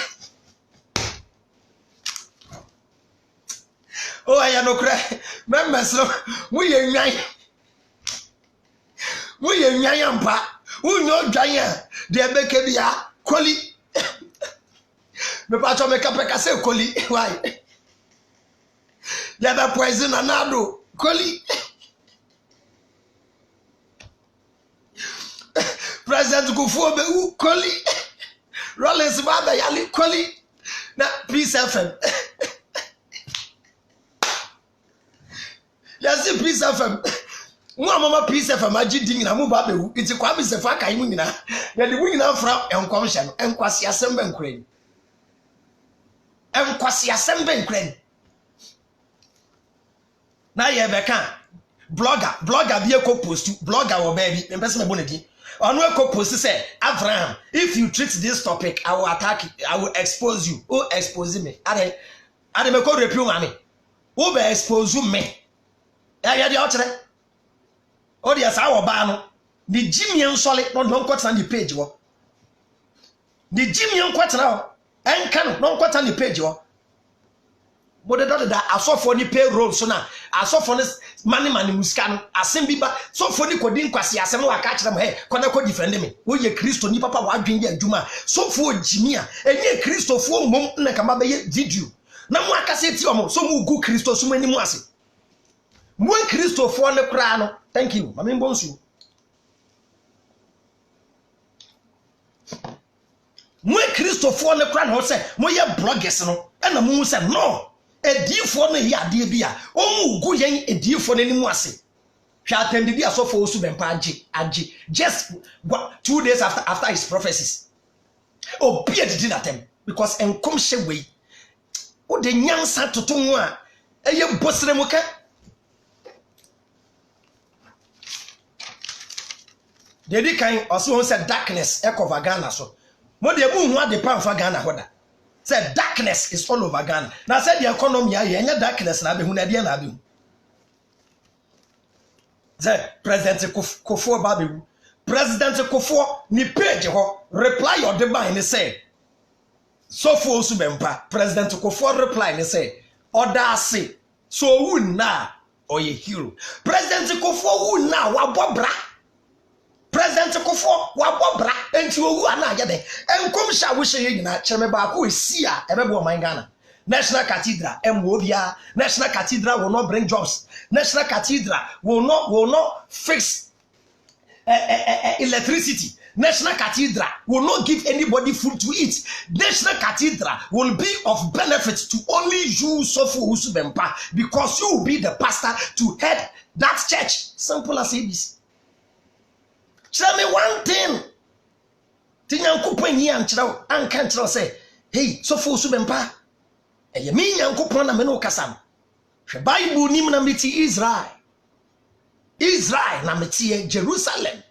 oh I no cry members no we ye nwan ampa unyo dwan a de beke bia koli me pa cho me kapeka se koli why yada poison anado koli president Kofo be u koli Rollins baba yali koli na Peace FM yasi Peace FM mu mama Peace FM agidin na mu baba u iti kwa bi se fa kan mu nyina ya de mu nyina fra enkwam hye no enkwase asembe nkran na ye beka blogger bi eko post blogger wo baby person me bonedi onu eko post say Abraham if you treat this topic I will attack you, I will expose you oh expose me ade me ko repiu mame wo be expose me ya de o kire o de sa wo ba no ni jimie nsole no don kwata na page wo ni jimie nkwata na enka no kwata na page wo Bode da asofo ni payroll so na asofo ni mani musika no asem bi ba sofo ni kodi nkwase asem no aka kire mo he kona ko defend me wo ye Kristo ni papa wa adwen ye adwuma sofo jimi a enye Kristofo mom na kama be ye video na mo aka se ti omo so mo gu Kristo so mani mu ase mo Kristofo ne kra no thank you mame mbonsu mo Kristofo ne kra no se mo ye bloggers no na mo se no edifo no ye ade bia omu gu yen edifo no ni mu ase hwa atendidi asofo osu bempa age just 2 days after his prophecies obi edidi na tem because enkom hye wei o de nyansa toto ho a eye bosere mu ka dedi kan also won say darkness e cover Ghana so mo de bu hu ade pamfa Ghana hoda say darkness is all over Ghana. Now said the economy here, darkness na be hu na dia na be hu. Say President Kufuor Babewu. President Kufuor ni page ho reply your demand ni say. So for osu bempa President Kufuor reply ni say order say so who na oye hero. President Kufuor who na wa bobra. President Kufuor wa bobra enti owu ana agade enkom sha wo hye nyina kyereme ba ko esi a ebebo man Ghana National Cathedral emobia National Cathedral will not bring jobs. National Cathedral will not fix electricity. National Cathedral will not give anybody food to eat. National Cathedral will be of benefit to only you, Sofo Usubempa, because you will be the pastor to head that church. Simple as this. Tell me one thing. Tinyankopon yi ankyerɛw anka nkyerɛw say, hey, Sofo Usubempa. Eye me Nyankopon na me no kasa. Hwe Bible nim na meti Israel. Israel na meti Jerusalem.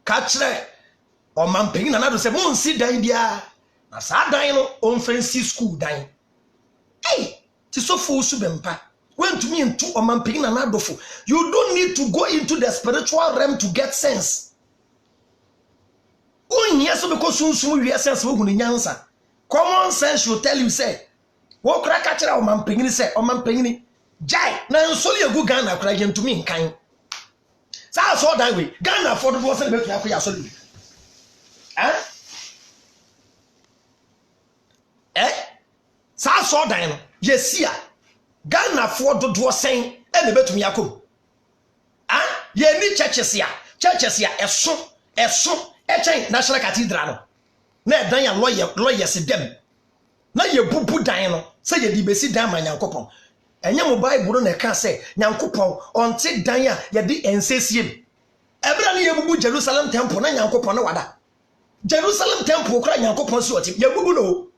Ka kyerɛ Omampeng na do say mo nsi dan bia. Na sa dan no onfancy school dan. Hey, ti Sofo Usubempa. When to me into Omampeng na adofo. You don't need to go into the spiritual realm to get sense. Unya so because sunsun wi sense wo hunu nyansa. Common sense will tell you say, wo kra ka kira Omampeng ni say Omampeng ni jai na nsoli egu Ghana kra ye ntumi nkan. Sa so dan we Ghana for do say betu akwa asoli. Sa so dan no yesia Ghana for do sen e na betu yakom. Ye ni churches ya eso National Cathedral no na dan ya lawyers dem na ye bubu dan no say ye di besi dan ma Nyankopon enye mo Bible na ka say Nyankopon onte dan ya ye di ensesie ebra na ye bubu Jerusalem temple na Nyankopon na wada Jerusalem temple kra Nyankopon so oti ye bubu no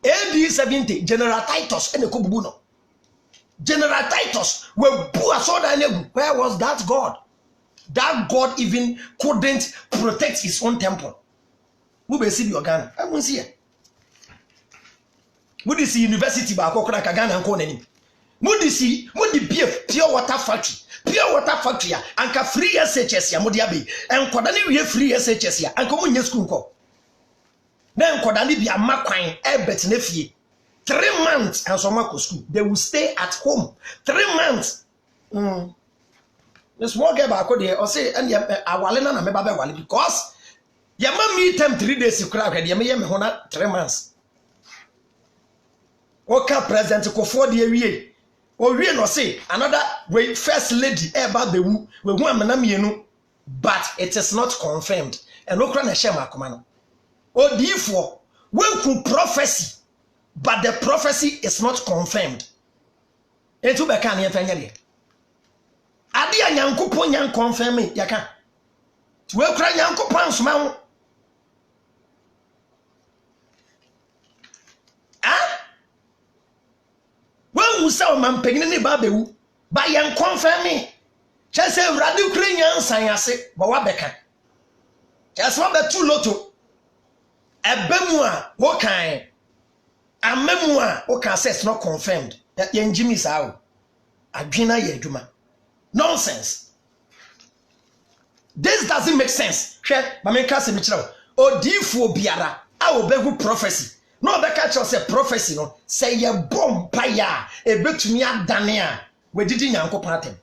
AD 70 General Titus ene ko bubu no General Titus we bu asoda na egu. Where was that God? That God even couldn't protect his own temple. Mube see the organ. I won't see it. Mudi see university ba akokora ka Ghana nko nani. Mudi be pure water factory. Pure water factory ya anka free SHS ya mudi abe. Enkoda ni wie free SHS ya anka mo nye school nko. Na enkoda ni bia makwan ebet na fie. 3 months and some go school. They will stay at home. 3 months. The small girl back there or say and awale na me baba wale because ya ma me time 3 days kura ya me 3 months. Oka President Kufuor de wie. O wie no say another way first lady eba bewu we hu amana mienu but it is not confirmed. And okra na share makoma no. Odifo when ku prophecy but the prophecy is not confirmed. Etu be kan ye fanya de. Ade a Nyankopon nyan confirm me yaka. Ti we kura Nyankopon soma ho. When we say Omampeng ni ba bewu, ba yan confirm me. Che say Awurade kura nyansan ase, ba wa beka. Che say wa betu loto. Ebemu a wo kan. Amemu a wo kan say it's not confirmed. Yan jimi sa o. Adwena ye adwuma. Nonsense. This doesn't make sense. She, but me kase mi kira. Odifo biara a obegu prophecy. no be catch us say prophecy no say ye bom paya e betumi adane a we didi Nyankopon atem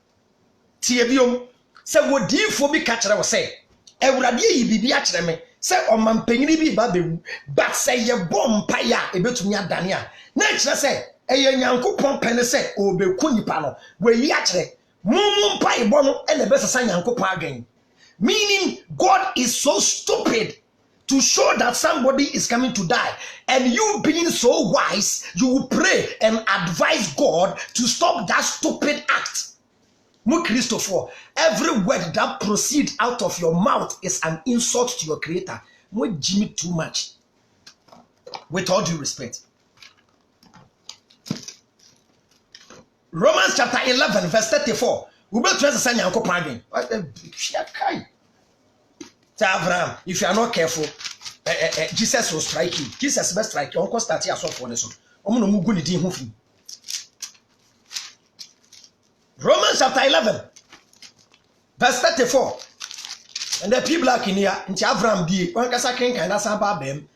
tie biom say wodifo bi catch we say ewurade yi bibi a kire me say omampanyini bi ba bewu but say ye bom paya e betumi adane a na kire say eye Nyankopon pene say obeku nipa no we yi a kire mumu pai bo no e le besesa Nyankopon adwen meaning God is so stupid to show that somebody is coming to die, and you being so wise, you will pray and advise God to stop that stupid act. Mo Christopher, every word that proceeds out of your mouth is an insult to your creator. Mo Jimmy too much. With all due respect. Romans chapter 11 verse 34. We better try to say Nyankopon again. Abraham, if you are not careful, Jesus will strike you. Jesus will strike you. Uncle start here so for this. Romans chapter 11, verse 34. And the people are in here. Into Abraham di. One kasa ken kana saba bem.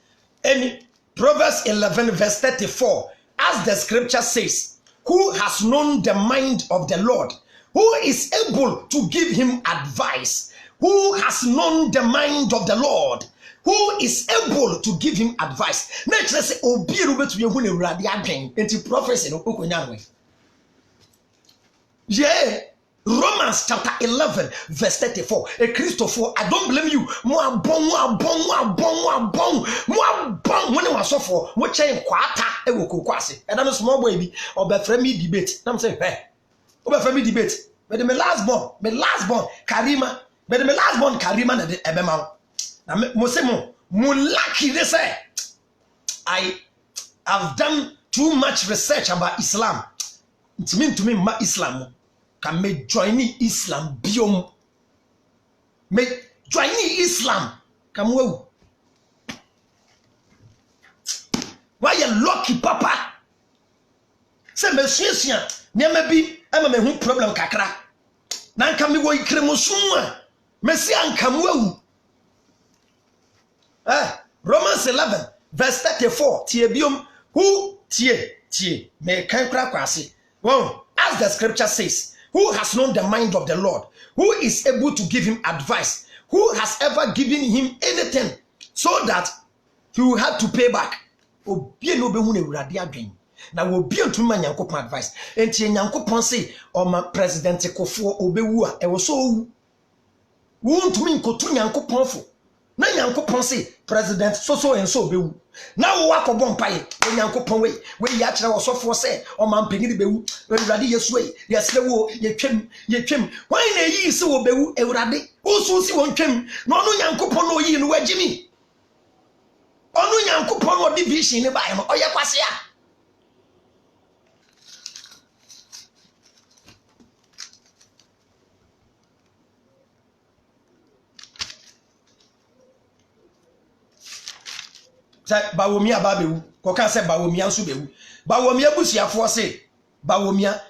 Any Proverbs 11 verse 34. As the scripture says, who has known the mind of the Lord? Who is able to give him advice? Who has known the mind of the Lord? Who is able to give him advice? Nature say obi rubetu ye hu na urade adwen enti prophecy no okonyanwe. Yeah, Romans chapter 11 verse 34. A Christopher, I don't blame you. Mo abon when you so for mo chen kwata e wo kokwase. E da no small boy bi obefra me debate. Na me say, "Hey, obefra me debate." But my last born Karima. But my last born Karima na de ebema. Na mo say mo lucky they say I have done too much research about Islam. It mean to me ma Islam can me join Islam biom. Me join Islam come we. Why you lucky papa? Say me siesia nyama bi ama me hu problem kakra. Na nka me wo ikremosun a me si anka mu Romans 11 verse 34 tie biom who tie me kan kra kwase. Well, as the scripture says, who has known the mind of the Lord? Who is able to give him advice? Who has ever given him anything so that he will have to pay back? Obi no be hu na urade adwen. Na wo bi ntuma Nyankopon advice. Enti Nyankopon say o ma president Kofo obewu a e wo so wu. Wo ntumi nkotu Nyankopon fo. Na Nyankopon say president so and so bewu. Na wo akobon mpae Nyankopon we ya kire wo sofo say o ma mpanyini bewu. Ewurade Yesu e yesle wo yetwem. Why na yi se wo bewu Ewurade? Wo so si won twem. Na ono Nyankopon no yi no wagimi. Ono Nyankopon no di vision ne bae no oye kwase a. Bawomia babewu koka say bawomia nso bewu bawomia busuafo say bawomia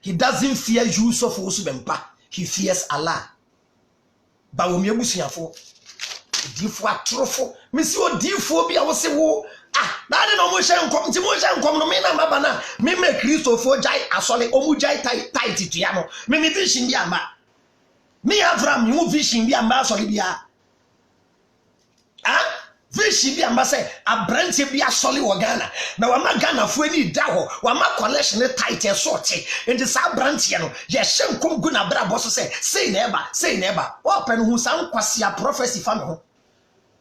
he doesn't fear you so for so bempa he fears Allah bawomia busuafo difo atrofo misi odifo bia wo se wo na de no mo hye nkom nti mo hye nkom no me na maba na me me Christopher jai asole omu jai tight tua no me vision bia ma me Abraham mu vision bia ma asole bia vision bi amba say abrante bi asole wo Ghana na wa ma Ghana fu ani da ho wa ma collection tight e sorte enti sa abrante no ye hye nkom gu na bra boso say na eba wo pe no hu san kwase a prophecy fa me ho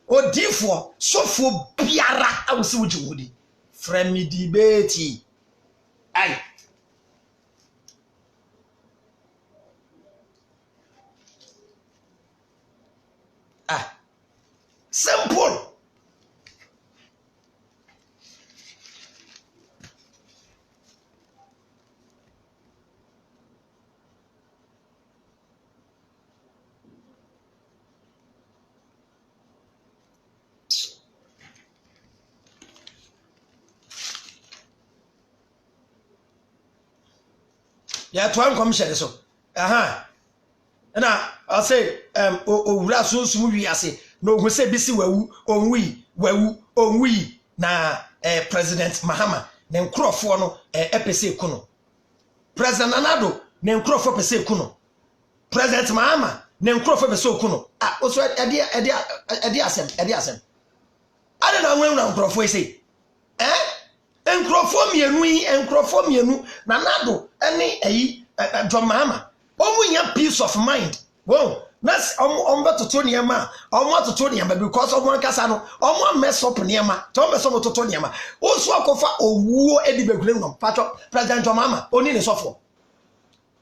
odifo sofo biara awose wo jihudi from me debate ai simple. Yeah, to am come share so. And I'll say owura sunsun wi ase no hu se bisi wawu onwi na President Mahama ne nkrofo no epese kuno. President Nana Addo ne nkrofo pese kuno. President Mahama ne nkrofo pese kuno. Ah oso edi asem. Ade na nwen na nkrofo ese. Nkrofo mienu Nana Addo ene ayi John Mahama. Omunya peace of mind. Wow. Nas toto niema toto niema because omo kasa no omo mess up niema to mess up toto niema oso akofa owuo edi begule no patro President John Mahama oni ne sofo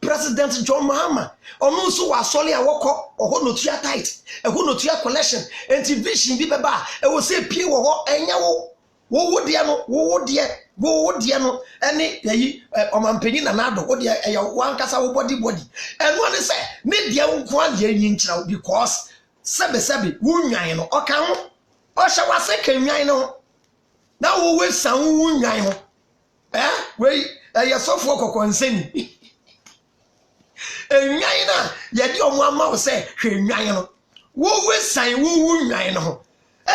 President John Mahama onu so wa sole awoko oho no tua tight eho no tua collection enti vision bi beba e wo se pie wo ho enya wo de no ene yayi omampanyi Nana Addo wo de ya wan kasa wo body eno ne se ne de nko ade anyi nkyira because sebe wo nwan no oka ho o hye wase ka nwan no na wo we san wo nwan ho we ya sofo kokonseni enwan na ye de omo ama wo se hwe nwan no wo we san wo nwan no ho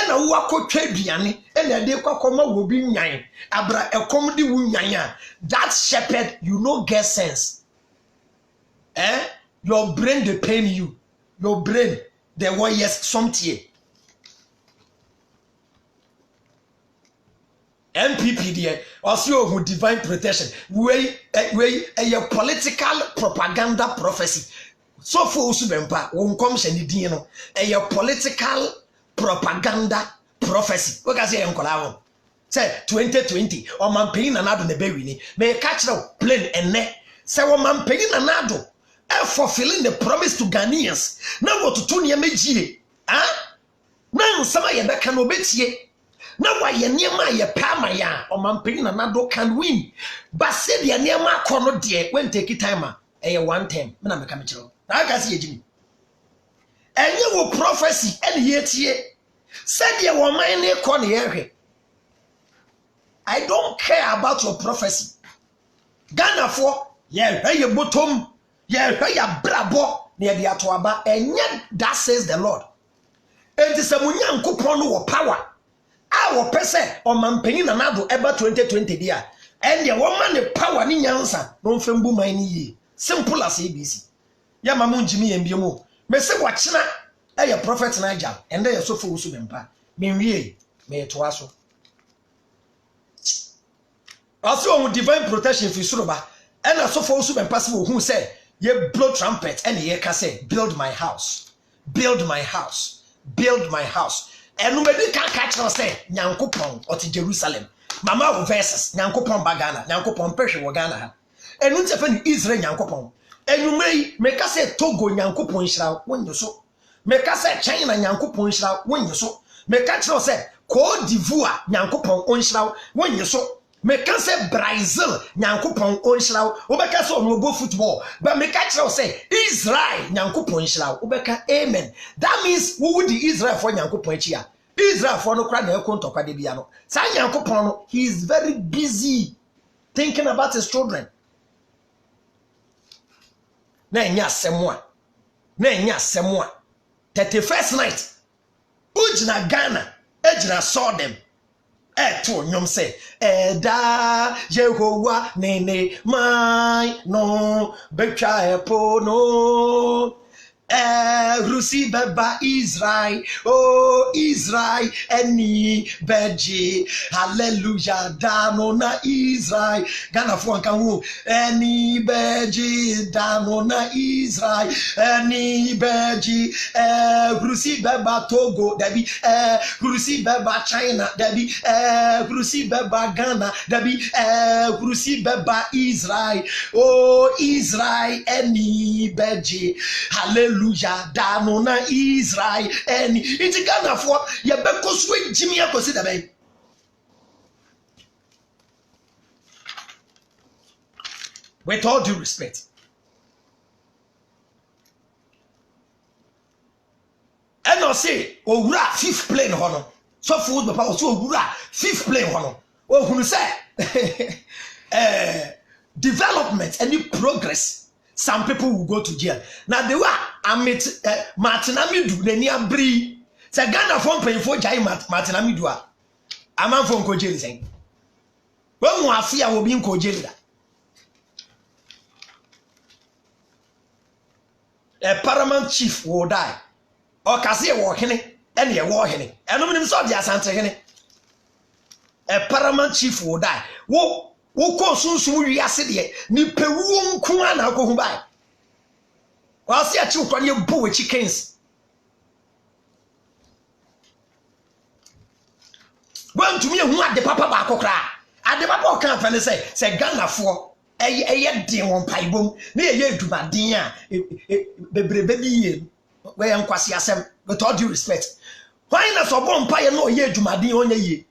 ena wo akotwa aduane ena de kwakoma wo bi nwan abra ekom de wo nwan a that shepherd you no get sense your brain dey pain you your brain the one yes something MPP there also who divine protection we a political propaganda prophecy so for usubempa won commission din no a political propaganda prophecy we can say enkola say 2020 o man pay Nana Addo ne bewi ni me catch now plain enne say o man pay Nana Addo fulfilling the promise to Ghanaians na what to ne megie na nsama ye beka no betie na wa ye niema ye pama ya o man pay Nana Addo can win but say the niema akono de when take time e one time me na me ka me kiro na aka se ye gimi enye wo prophecy ene ye tie said ye wo man ne ko ne ye. I don't care about your prophecy. Ghana for ye bottom ye brabo near the atoaba and yet that says the Lord. And this amunya nkupon no power. Our person or man penny Nana Addo ever 2020 dia. And the woman the power ni nyansa no fembu man ye. Simple as ABC. Ya mamun Jimmy and Biomo. Me say watchna a prophet Niger and they are so full subempa. Me to aso. Also on divine protection for Suroba and also for impossible who say ye blow trumpet and ye can say build my house and nobody can catch us say Nyankopon or to Jerusalem mama verses Nyankopon bagana Nyankopon peshe wagana and unte Israel Nyankopon and you may make us say Togo Nyankopon shra when you so make us say China Nyankopon shra when you so make catch us say Cote d'Ivoire Nyankopon on shra when you so me can say Brazil Nyankopon onshraw obeka so no go football but me catch you say Israel Nyankopon onshraw obeka amen that means who would the Israel for Nyankopon chia Israel for no kra na ekontokwa de bia no sa Nyankopon no he is very busy thinking about his children na nya semwa 31st night ujina Ghana ejina saw them to nyom say da Jehovah nene mai no betwa epo no Rusi beba Israel oh Israel eni beji hallelujah dano na Israel Ghana for kan hu eni beji dano na Israel eni beji Rusi beba Togo dabi Rusi beba China dabi Rusi beba Ghana dabi Rusi beba Israel oh Israel eni beji hallelujah dano na Israel and it's Ghana for ya beko swe Jimmy akosi da bay with all due respect and I say owura fifth plane hono so food papa so owura fifth plane hono o hunu say development and progress. Some people will go to jail. Now they were Martin Amidu neni abri. Say Ghana phone pay for jai Martin Amidu. A man phone ko jail saying. When we afia will be in Kojela. A paramount chief will die. Or Cassia walking and a war henny. And no one saw the Asante henny. A paramount chief will die. Wo ko sunsun wi asede ni pewu nko ana ko hu bai wa se a chi ko ne bu we chickens wan tumi ehu ade papa ba akokra ade papa o kan fa ne se Ghana fo eye den won paibom na eye edumaden a bebrebe bi ye we yankwase asem with all due respect why na so bon paye na eye edumaden onya ye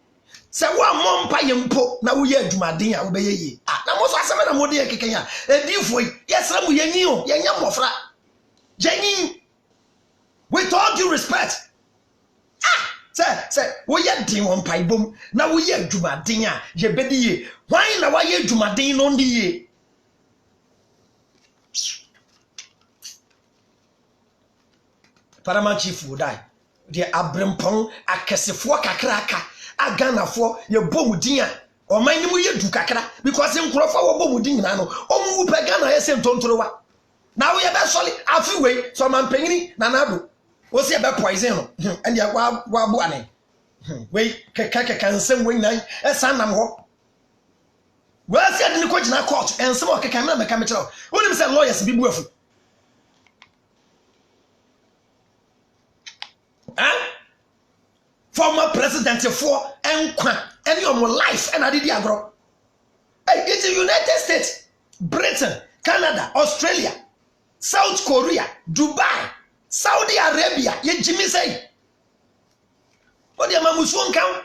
se wa mompa yempo na wo ye adumaden a wo be ye na mo so aseme na mo de keken a edifo yesra mu yanyi o yenya mofra yanyi with all due respect se wo ye din won pai bom na wo ye adumaden a ye be de ye why na wa ye adumaden no ndi ye paramount chief will die de abrempon akesefo kakraka Agana for your bomudin or my name ye do kakra because in Crawford or bomudin nano or pagana sent tontrowa. Now we have a solid half way, so man penny nanado was about poison and ya wabuane. Wait, Kaka can send wing night a son am ho. Well said in the question I court and some of the camera come out. What if lawyers be worth? Huh? Former president for any of my life and I did agro. Hey, it's the United States, Britain, Canada, Australia, South Korea, Dubai, Saudi Arabia. Ye Jimmy say. What the mamusu nkan?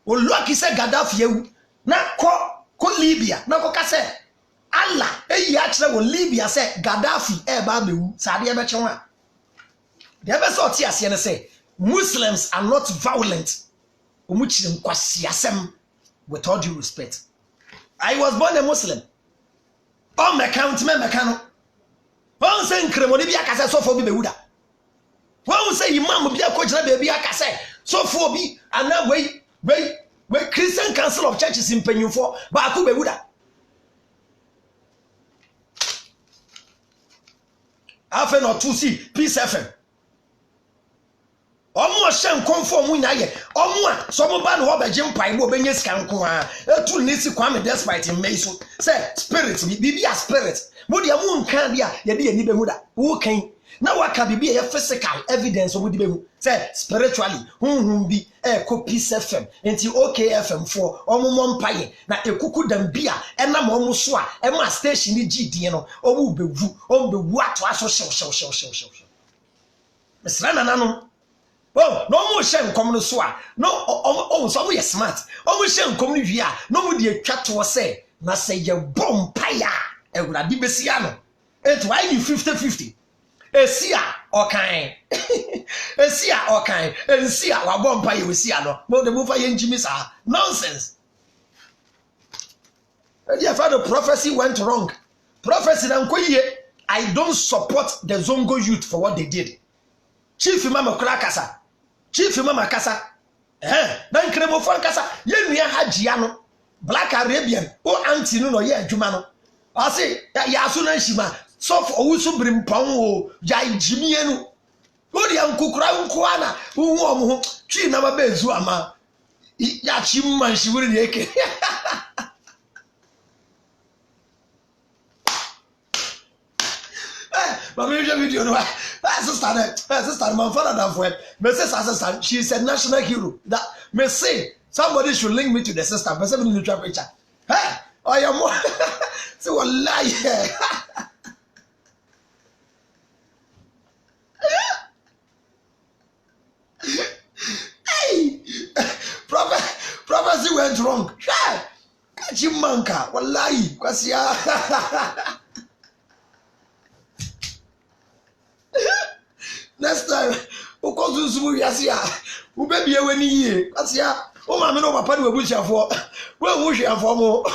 O lucky say Gaddafi you na ko Libya na ko kase Allah eyi achre wo Libya say Gaddafi ba bewu sade e be chenwa. The be so ti ase ne say Muslims are not violent. With all due respect. I was born a Muslim. Oh, my count, me mekano. One say kremoni bi akase so for bi bewuda. One say imam bi akojira be bi akase so for bi ana we Christian Council of Churches in Penyufo ba aku bewuda. Afen or 2C Peace FM. Omo shen conform mu na ye omo a so mo ba no ho beje mpai mo benye sika nko a etu ni si kwame despite in me so say spirit bibi a spirit mo de mu nkan dia ye de ani behu da wo kan na waka bibi ye physical evidence mo de behu say spiritually bi ko Peace FM enti OKFM for omo mo mpaye na ekuku dam bia na mo so a e ma station ni gidin no omo bewu ato aso hyew mesra nananom. Oh, no more shame come no swa. No, so we smart. Oh, shame come no via. No more the chat to say. Na say your bomb paya. E would be besiano. It why you 50-50. E sia or kind. E sia or kind. E sia wa bomb paya we sia no. But the move for Jimmy are nonsense. And if the prophecy went wrong. Prophecy I don't support the Zongo youth for what they did. Chief Mama Krakasa. Chief Mama Kasa. Then Kremofan Kasa. Ye nua hajia no. Black Arabian. O auntie no ye adwuma no. I say ya so na shima. So for owusu brimpon o jai Jimmy enu. O de ankukura nko ana. Wu omo ho. Twi na ma bezu ama. Ya chi man shi wuri ne eke. But we video no. Sister, my father for sister, she's a national hero. That may say somebody should link me to the sister. But somebody in the picture. Hey, I am more. So a lie. Hey, prophecy went wrong. Hey, catch him manka. Wallahi, kwasia. Next time, because you yasia, who baby when ye, Asia, oh, mamma, no, my partner will wish for. Well, wish for more.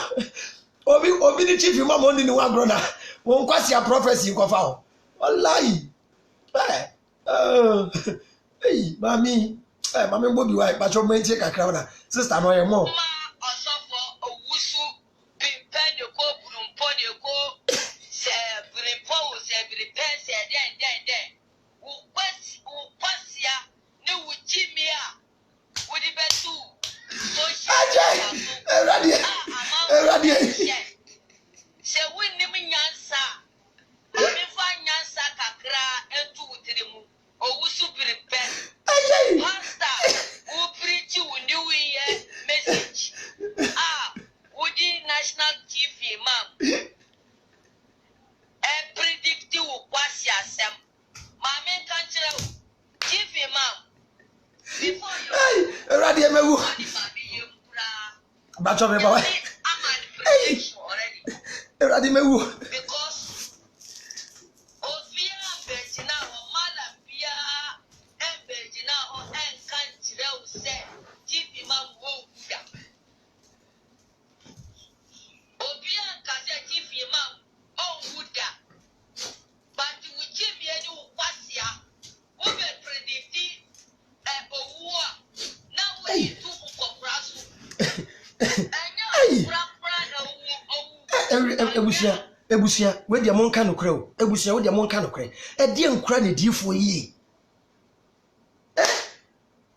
Obi the chief, your mom in the one grown up. Won't quite see a prophecy you go found. Oh, lie. Hey, mammy, mammy, will be white, but your main take a crown. Sister, no more. mewu bacho me ba Eradi mewu because Ofia Bejina or Malapia and Bejina or and Kanchirel said, Chief Imam Wokuda. Ofia Kasa Chief Imam, oh Wuda. But you will give me any Wasia, who will predict a war. Now we do Koprasu. And Ebusia we dia monka no kre o ebusia we dia monka no kre e dia nkura ne difo yi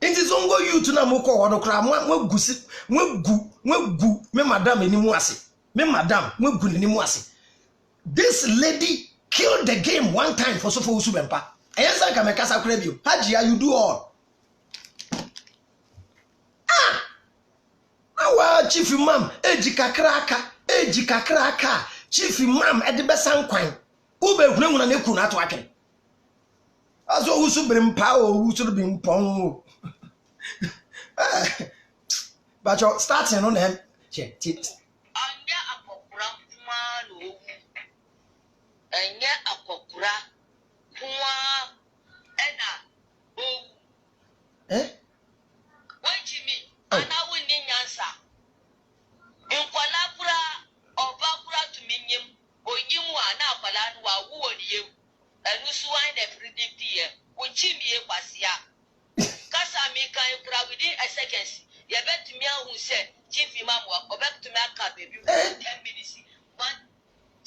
Inti zongo youth na moko ho no kra mwagusi mwagu me madam enimu ase me madam mwagu enimu ase this lady killed the game one time for so for usubempa eyensa ka mekasa kra bio Hajia you do all awa chief imam eji kakra aka chief imam ede besan kwan ube hunahuna na eku na ato akere aso husu brimpa o husu bimpon bacho starting on them che anya akokura kuma no anya akokura kuma ena o wajimi ana wonni nyansa nkwala kura oba kura tuminyem onyimu ana akwala no wa wo ni yewu enu so wan the predict here wonchimi e kwasia kasa mi kan kura within a seconds ye betumi ahun se chief imam wa obetumi aka baby 10 minutes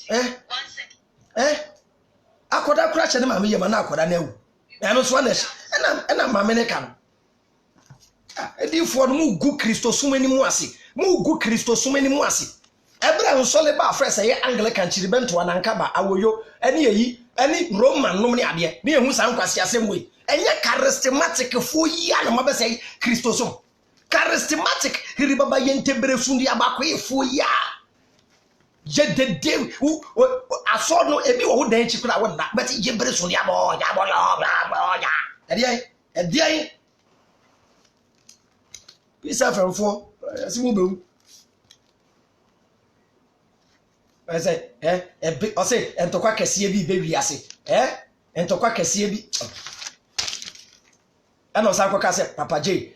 1 second akoda kura che ne mama yema na akoda na ewu na no so na ena mama ne kan edifo no mu gu Kristo sumani mu ase mu gu Kristo sumani mu ase ebra nsole ba fresh ye Anglican chiribento ananka ba awoyo ene yi ene Roman no ne ade ne ehu san kwase asem we enye charismatic fo yi ana mabese Kristo sum charismatic hiribaba yentebere fundi abakwe fo ya je de aso no ebi wo dan chi kura wona but je bere fundi abo ya ede Pisa femfo asimu bewu I say I say entokwa kese bi be wiase entokwa kese bi ana osanko ka se Papa J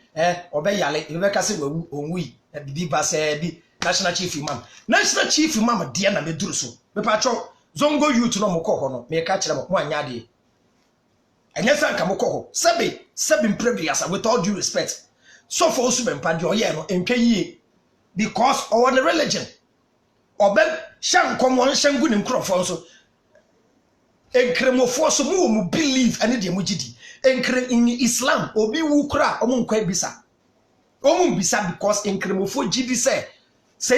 obeyale be ka se wawu onwi bi ba se bi national chief imam de na meduru so me pa cho zongo youth no mokọ no me ka kire mo anya de enye sanka mokọ ho sebi mprebiasa with all due respect so for usubempa de oye no enka yie because our the religion oben shankom won shangu ne nkrofo so enkremofo so mu believe ane de mu gidi enkre in Islam obi wu kra omu nkwa bisa because enkremofo gidi say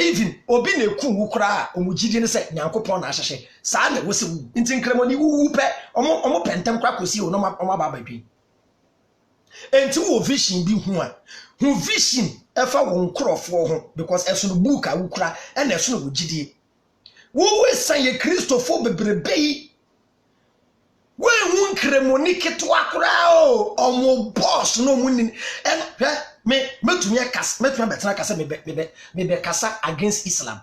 even obi na eku wu kra omu gidi ne say nyankopon na ahyehye saa na wose wu nti enkremoni wu pe omu pentem kra kosi o no baba bi enti wo vision bi hu vision efa won krofo ho because eso no book a wukura na eso no gidie wo we san ye Christopher bebrebe we hu kremoni keto akura o omo boss no munni me metumi betena kasa me kasa against Islam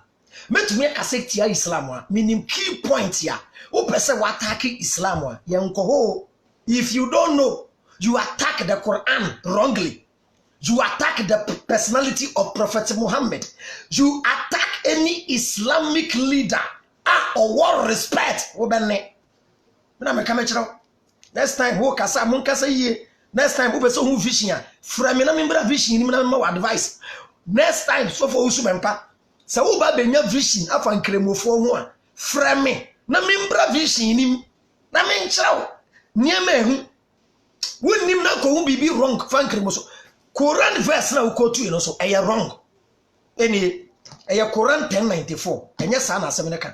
metumi kasa tia Islam a minim key point ya wo pese wa attack Islam a yenko ho if you don't know you attack the Quran wrongly. You attack the personality of Prophet Muhammad. You attack any Islamic leader. Or what respect? Next time, who kasa mun kasa ye. Next time, who beso who vision. From na membra vision, ni na advice. Next time, so for usubempa. Sa who ba benya vision afa nkremofo ho a. From me na membra vision ni na menchraw. Niema ehu. Wouldn't na ko bibi wrong fankre so Quran verse na ukotu you know so eye wrong any eye Quran 1094 enye sa na asem ne ka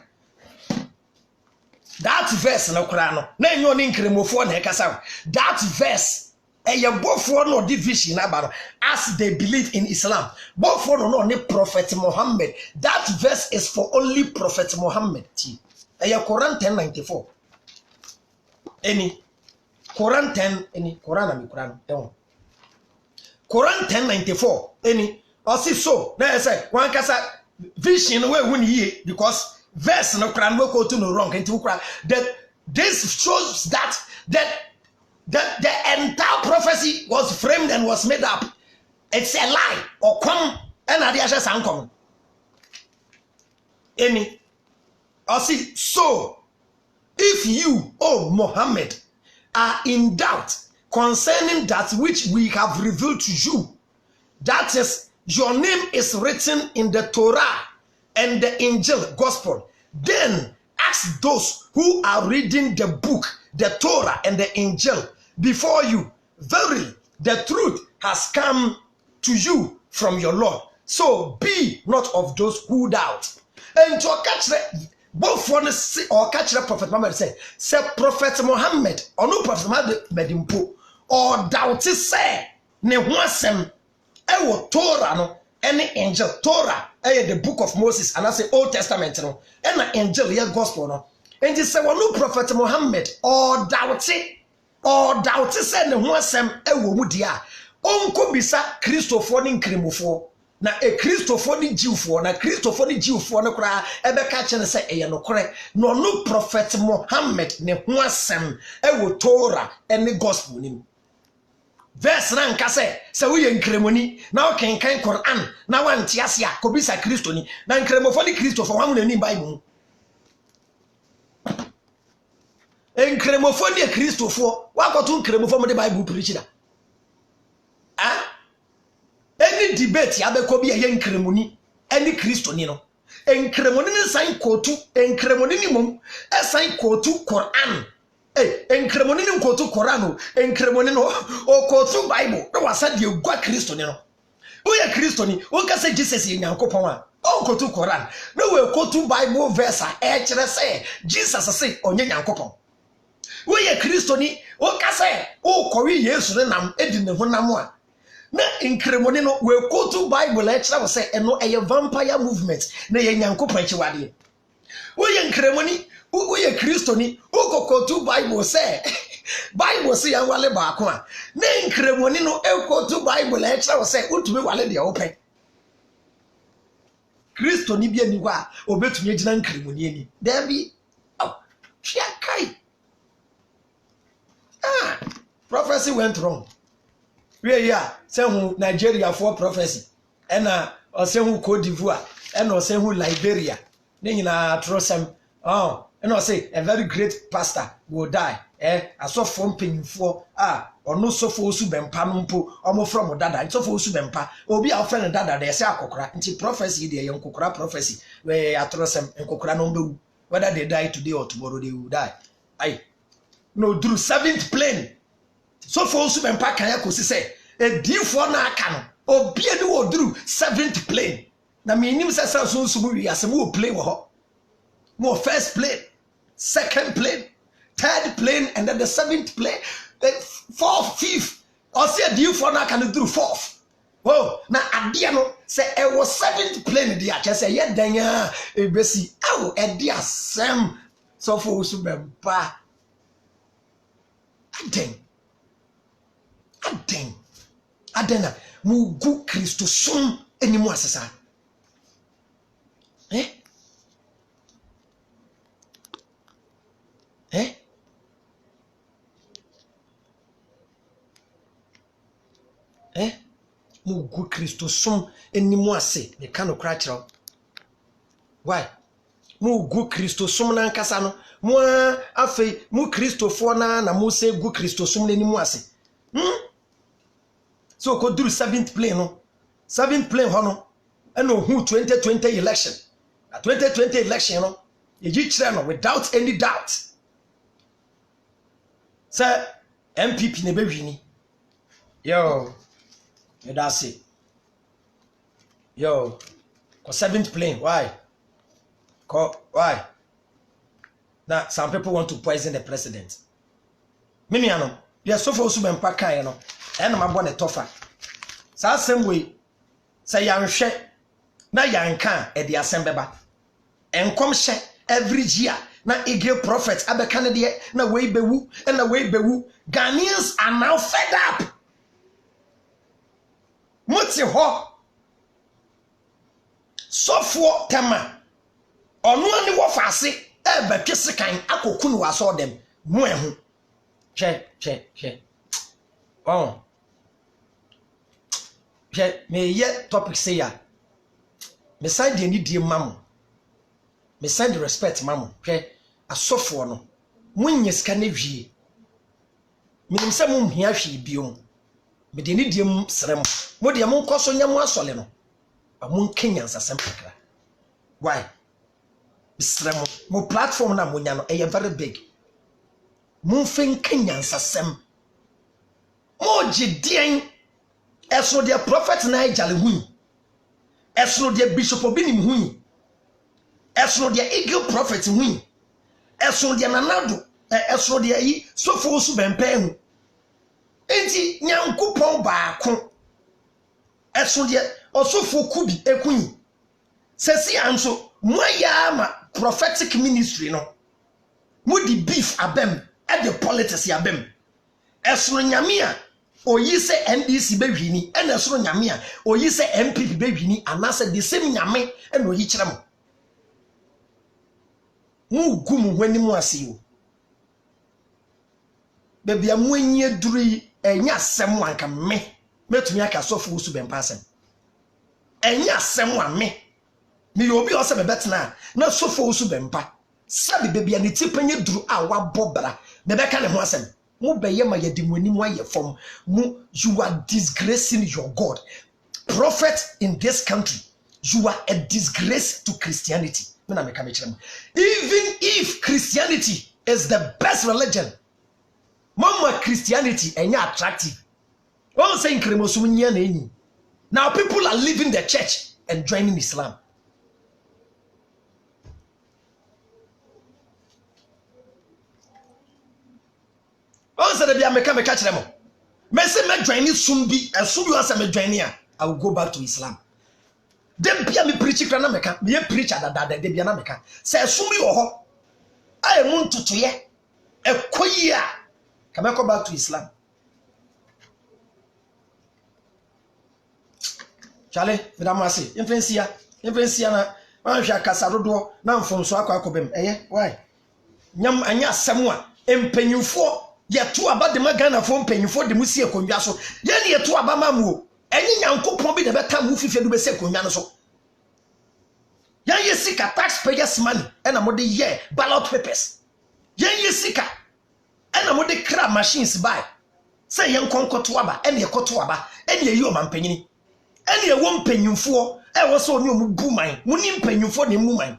that verse na Quran no na enyo ni nkremofo na ekasa that verse eye bofo no division na ba as they believe in Islam bofo no ni Prophet Muhammad that verse is for only Prophet Muhammad eye Quran 1094 any Quran 10 any Quran and Quran Quran 10:94 any osi so na say one kasa vision we hu ni because verse no kra no go to no wrong into kra that this shows that the entire prophecy was framed and was made up. It's a lie or come and ade asha sankom any osi so if you, O Muhammad, are in doubt concerning that which we have revealed to you, that is, your name is written in the Torah and the Injil gospel, then ask those who are reading the book, the Torah and the Injil before you. Verily, the truth has come to you from your Lord. So be not of those who doubt. And to catch both one or catch the Prophet Muhammad say Prophet Muhammad or no Prophet Muhammad medimpo or doubt say ne wasem ewo Torah no any angel Torah the book of Moses and I say Old Testament no and the angel yeah gospel no and he say no Prophet Muhammad or doubt say ne wasem ewo mu dia onko bisa Christopher ni nkrimofo na Christopher ni Jewfo na Christopher ni Jewfo no kra ebe ka che ne se eye no kore no no Prophet Muhammad ne ho asem ewo Torah ene gospel ni verse na nka se wo ye nkremoni na o kenkan Quran na wanti ase a ko bisa Christo ni na nkremofo ni Christopher wa mu na ni Bible nkremofo ni Christopher wa ko tu nkremofo mo de Bible preach da any debate ya be ko bi ye nkremoni any Christo ni no nkremoni ni sign kotu nkremoni ni mom sign kotu Quran nkremoni ni kotu Quran o nkremoni no o kotu Bible no wasa de gwa Christo ni no wo ye Christo ni wo ka say Jesus ye nyankopon a o kotu Quran no we kotu Bible verse a kire say Jesus say onye nyankopon wo ye Christo ni wo ka say o kowi Yesu ne nam edi ne ho nam a na nkremoni no we quote Bible lecture we say eno a vampire movement na ye nyankopon chiwade wo ye nkremoni wo ye Kristo ni wo quote Bible say Bible say yan wale ba ko a na nkremoni no e quote Bible lecture we say utumi wale de open Kristo ni bia ni kwa obetumi agina nkremoni ani there be hia kai prophecy went wrong. We are say who Nigeria for prophecy and say who Cote d'Ivoire and say who Liberia ne nyina trosem and say a very great pastor will die aso from mpanyimfo ono sofo osu bempa no mpo omo from dada sofo osu bempa obi a friend dada dey say akokora nti prophecy dey yankokora prophecy we atrosem nkokora no mbewu whether they die today or tomorrow they will die no through 7th plane so for osu bempa kan yakosi say edifo na aka no obi eni wo through 7th plane na me nim say so mu wi asem wo plane wo ho mo first plane 2nd plane 3rd plane and then the 7th plane 4th 5th or say edifo na aka no through 4th na ade no say e was 7th plane dia che say ye dan a ebesi ede asem so for osu bempa adena mugu Kristo som enimu asesa mugu Kristo som enimu ase me ka no kra kire why mugu Kristo som na nkasa no mo afei mu Kristofo na mo se gu Kristo som enimu ase so go through 7th plane no 7th plane hono eno who 2020 election 2020 election no ye kire no without any doubt say MPP ne be wini yo that's it yo ko 7th plane why now some people want to poison the president miniano yes so for usubem pakai no ena mabo ne tofa sa asem we say yanhwe na yanka e de asem beba enkom hye every year na ige prophet abeka ne de na we bewu na we bewu Ghanaians are now fed up Monte ho. Sofo tema. Onu ani wo fase e ba twesikan akoku no waso dem. Mo ehu. Che. Oh. Che me ye topic say ya. Me side dey need mam. Me side respect mam. Che asofo no. Munye ska na hwie. Minim se mum hia hwie biom. Me dey need dem srem. Mo dey mo nkoso nyam asole no. Ba mun kenya nsasem kakra. Why? Srem mo platform na monya no e very big. Mun fen kenya nsasem. Mo gidien eso de prophet na ejale hu. Eso de bishop obinim hu. Eso de eagle prophet hu. Eso de nanado, eso de yi sofo su bempe hu. Enti nyankopon baako. Eso de osofo kubi ekun. Sesi anso moya ma prophetic ministry no. Mo di beef abem e the politics abem. Eso nyame a oyi se NDC behwini e na eso nyame a oyi se MPP behwini anase the same nyame e na oyi kire mo. Mu gum hwani mu ase o. Bebia mu anyi aduri enya asem wanka me metumi aka sofo usu bempa asem. Enya asem wa me obi o se me betena na sofo usu bempa. Sabi bebia ne tipanye duru a wabobra me beka ne ho asem. Mu beye ma yedimwani mu aye fom mu you are disgracing your God. Prophet in this country, you are a disgrace to Christianity. Even if Christianity is the best religion, mama Christianity enya attractive. All saying now people are leaving the church and joining Islam. All said be me catch them. Me say me join sumbi and sumbi asa me join here. I will go back to Islam. Dem bia me preach kra na meka me preach adada de bia na meka say sumi wo ho ai mu ntotoye ekoyi a come back to Islam. Chale vidamase influencia na ma hwa kasa dodo na mfonso akobem why nyam anya asem a empanyufo ye to aba de magana fo empanyufo de musie konwa so ye ne ye to aba mamu enyi nyankopon bi de beta mu fife du be se konwa no so yan yesika taxpayers money ena mo de ye ballot papers yan yesika ena mo de kra machines buy say yan konkoto aba ena ye koto aba ena ye yo mampanyini ena ye wo mpanyimfo e wo so oni omu bu man muni mpanyimfo ne mu man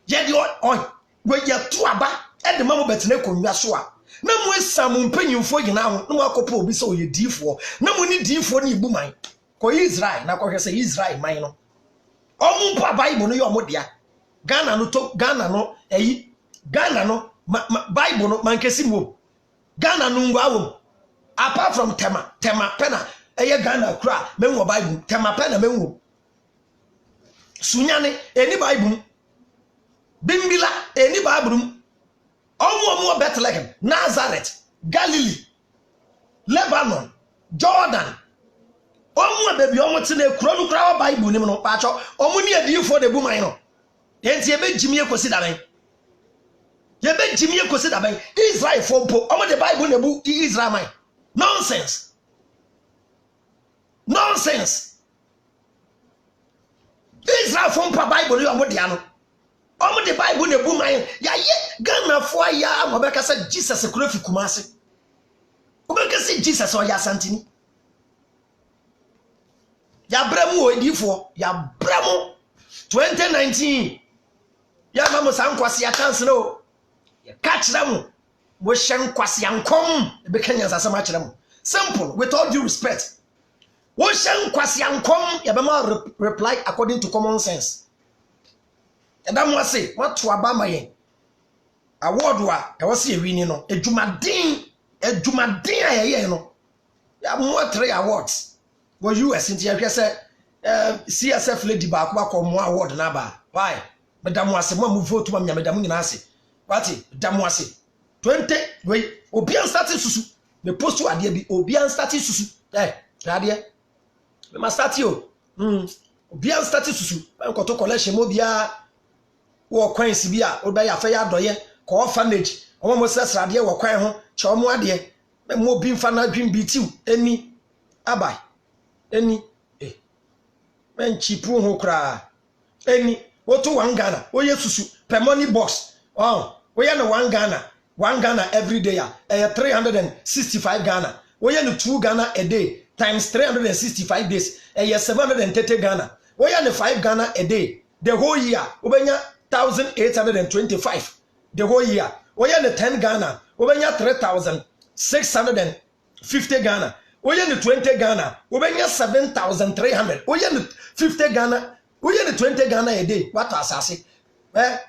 ye de on we ye to aba e de mamo betene konwa so a na mu esam mpanyimfo gina ho na mu akopo obi so ye difo na mu ni difo ni bu man ko Israel na ko hwe say Israel man no omu pa Bible no yo modia Ghana no to Ghana no Ghana no Bible no mankesi mo Ghana no ngwa apart from tema pena Ghana kra menwo Bible tema pena menwo sunyane eni Bible bimbila eni Bible omu Bethlehem Nazareth Galilee Lebanon Jordan omu baby omu tine kuro no kra Bible nim no pacho omu ni adifo de bu man no yenti ebe jimi ekosi da ben yebe jimi ekosi da ben Israel fo mpo omu de Bible na bu Israel man nonsense Israel fo mpo Bible yo omu de ano omu de Bible na bu man ya ye Ghana fo ya mo be ka say Jesus kuro fi Kumasi obe ka say Jesus o ya santini ya bremu odifo ya bremu 2019 ya mamo san kwase ya chance no ya catch them wo hyen kwase yankom be kanya sasa ma kire mo simple with all due respect wo hyen kwase yankom ya be ma reply according to common sense edam wase watu abama ye award wa e wase ewini no edjumaden ayeye no ya mo 3 awards wo US nti ya hwese CSF lady ba ko mo award na ba why madam wase mo vote mo nya madam nyina ase wati madam wase 20 we obian start susu me post ade bi obian start susu ade me ma start yo obia start susu enkoto collection mo bia wo kwan si bia wo be ya fa ya doye ko orphanage omo mo sesrade wo kwan ho che omo ade mo bi mfa na dwin bitiu eni abai eni men chipu ho kra eni woto 1 Ghana oye susu per money box oye no 1 Ghana every day 365 Ghana oye no 2 Ghana a day times 365 days 730 Ghana oye no 5 Ghana a day the whole year obenya 1825 the whole year oye no 10 Ghana obenya 3650 Ghana oye no 20 Ghana obenya 7300 oye no 50 Ghana oye no 20 Ghana a day what asase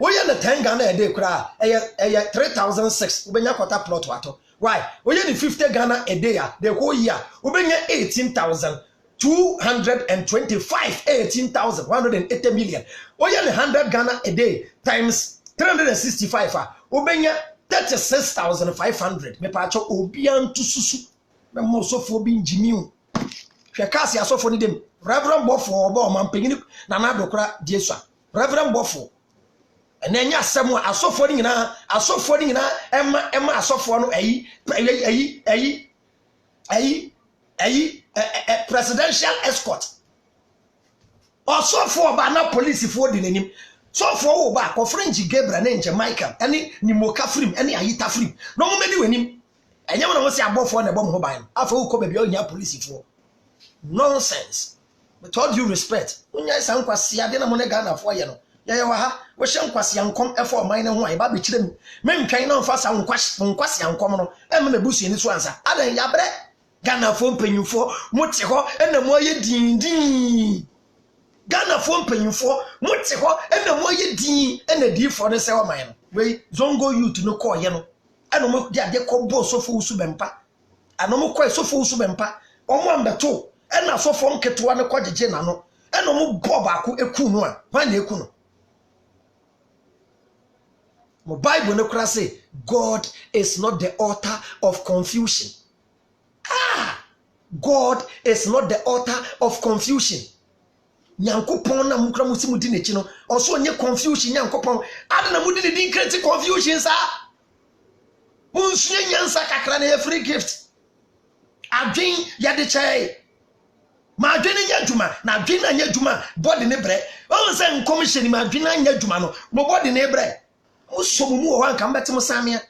oye no 10 Ghana a day kra 3006 obenya quarter plot wato why oye no 50 Ghana a day the whole year obenya 18,225 18,180 million oye no 100 Ghana a day times 365 obenya 36,500 me pa cho obian to susu me mo sofo bi njimiu hwe kasi asofo ni dem reverend bofo oba mampegini na na dokra diesua reverend bofo enenya asem asofo ni nyina ema asofo no presidential escort asofo oba na police fo di nanim sofo wo ba ko French Gabriel na nje Michael eni ni moka frim eni ayita frim no mo medi wanim enye mo na wo se abofo na bom ho ban afa wo ko ba bia onya police fo nonsense with all due respect unya isa nkwase ade na mo ne Ghana fo ye no ye wa ha wo hye nkwase yankom e fo man ne ho ai ba be kire mi mentwan na mfa sa nkwase yankom no e me busu ni so ansa adan ya bre Ghana fo mpanyufo mo te ho na mo ye dindin Ghana fo mpanyufo mo te ho na mo ye din na di fo ne se o man no we zongo youth no ko ye no eno mo dia de ko bo so fo usu bempa ano mo ko so fo usu bempa omo ambeto ena so fo nketo ne ko jeje na no eno mo bo ba ko eku no a kwa na eku no mo Bible no kra say God is not the author of confusion. God is not the author of confusion. Nyankopon na mukra musimu di nechi no oso onye confusion Nyankopon ade na mudi ne din create confusion sa munsuye nyansa kakra na free gift adwen ya de chai ma adwen nya djuma na adwen na nya djuma body ne bre o se nkom hye ni ma adwen na nya djuma no mo body ne bre usomu mu o anka mbete musamia.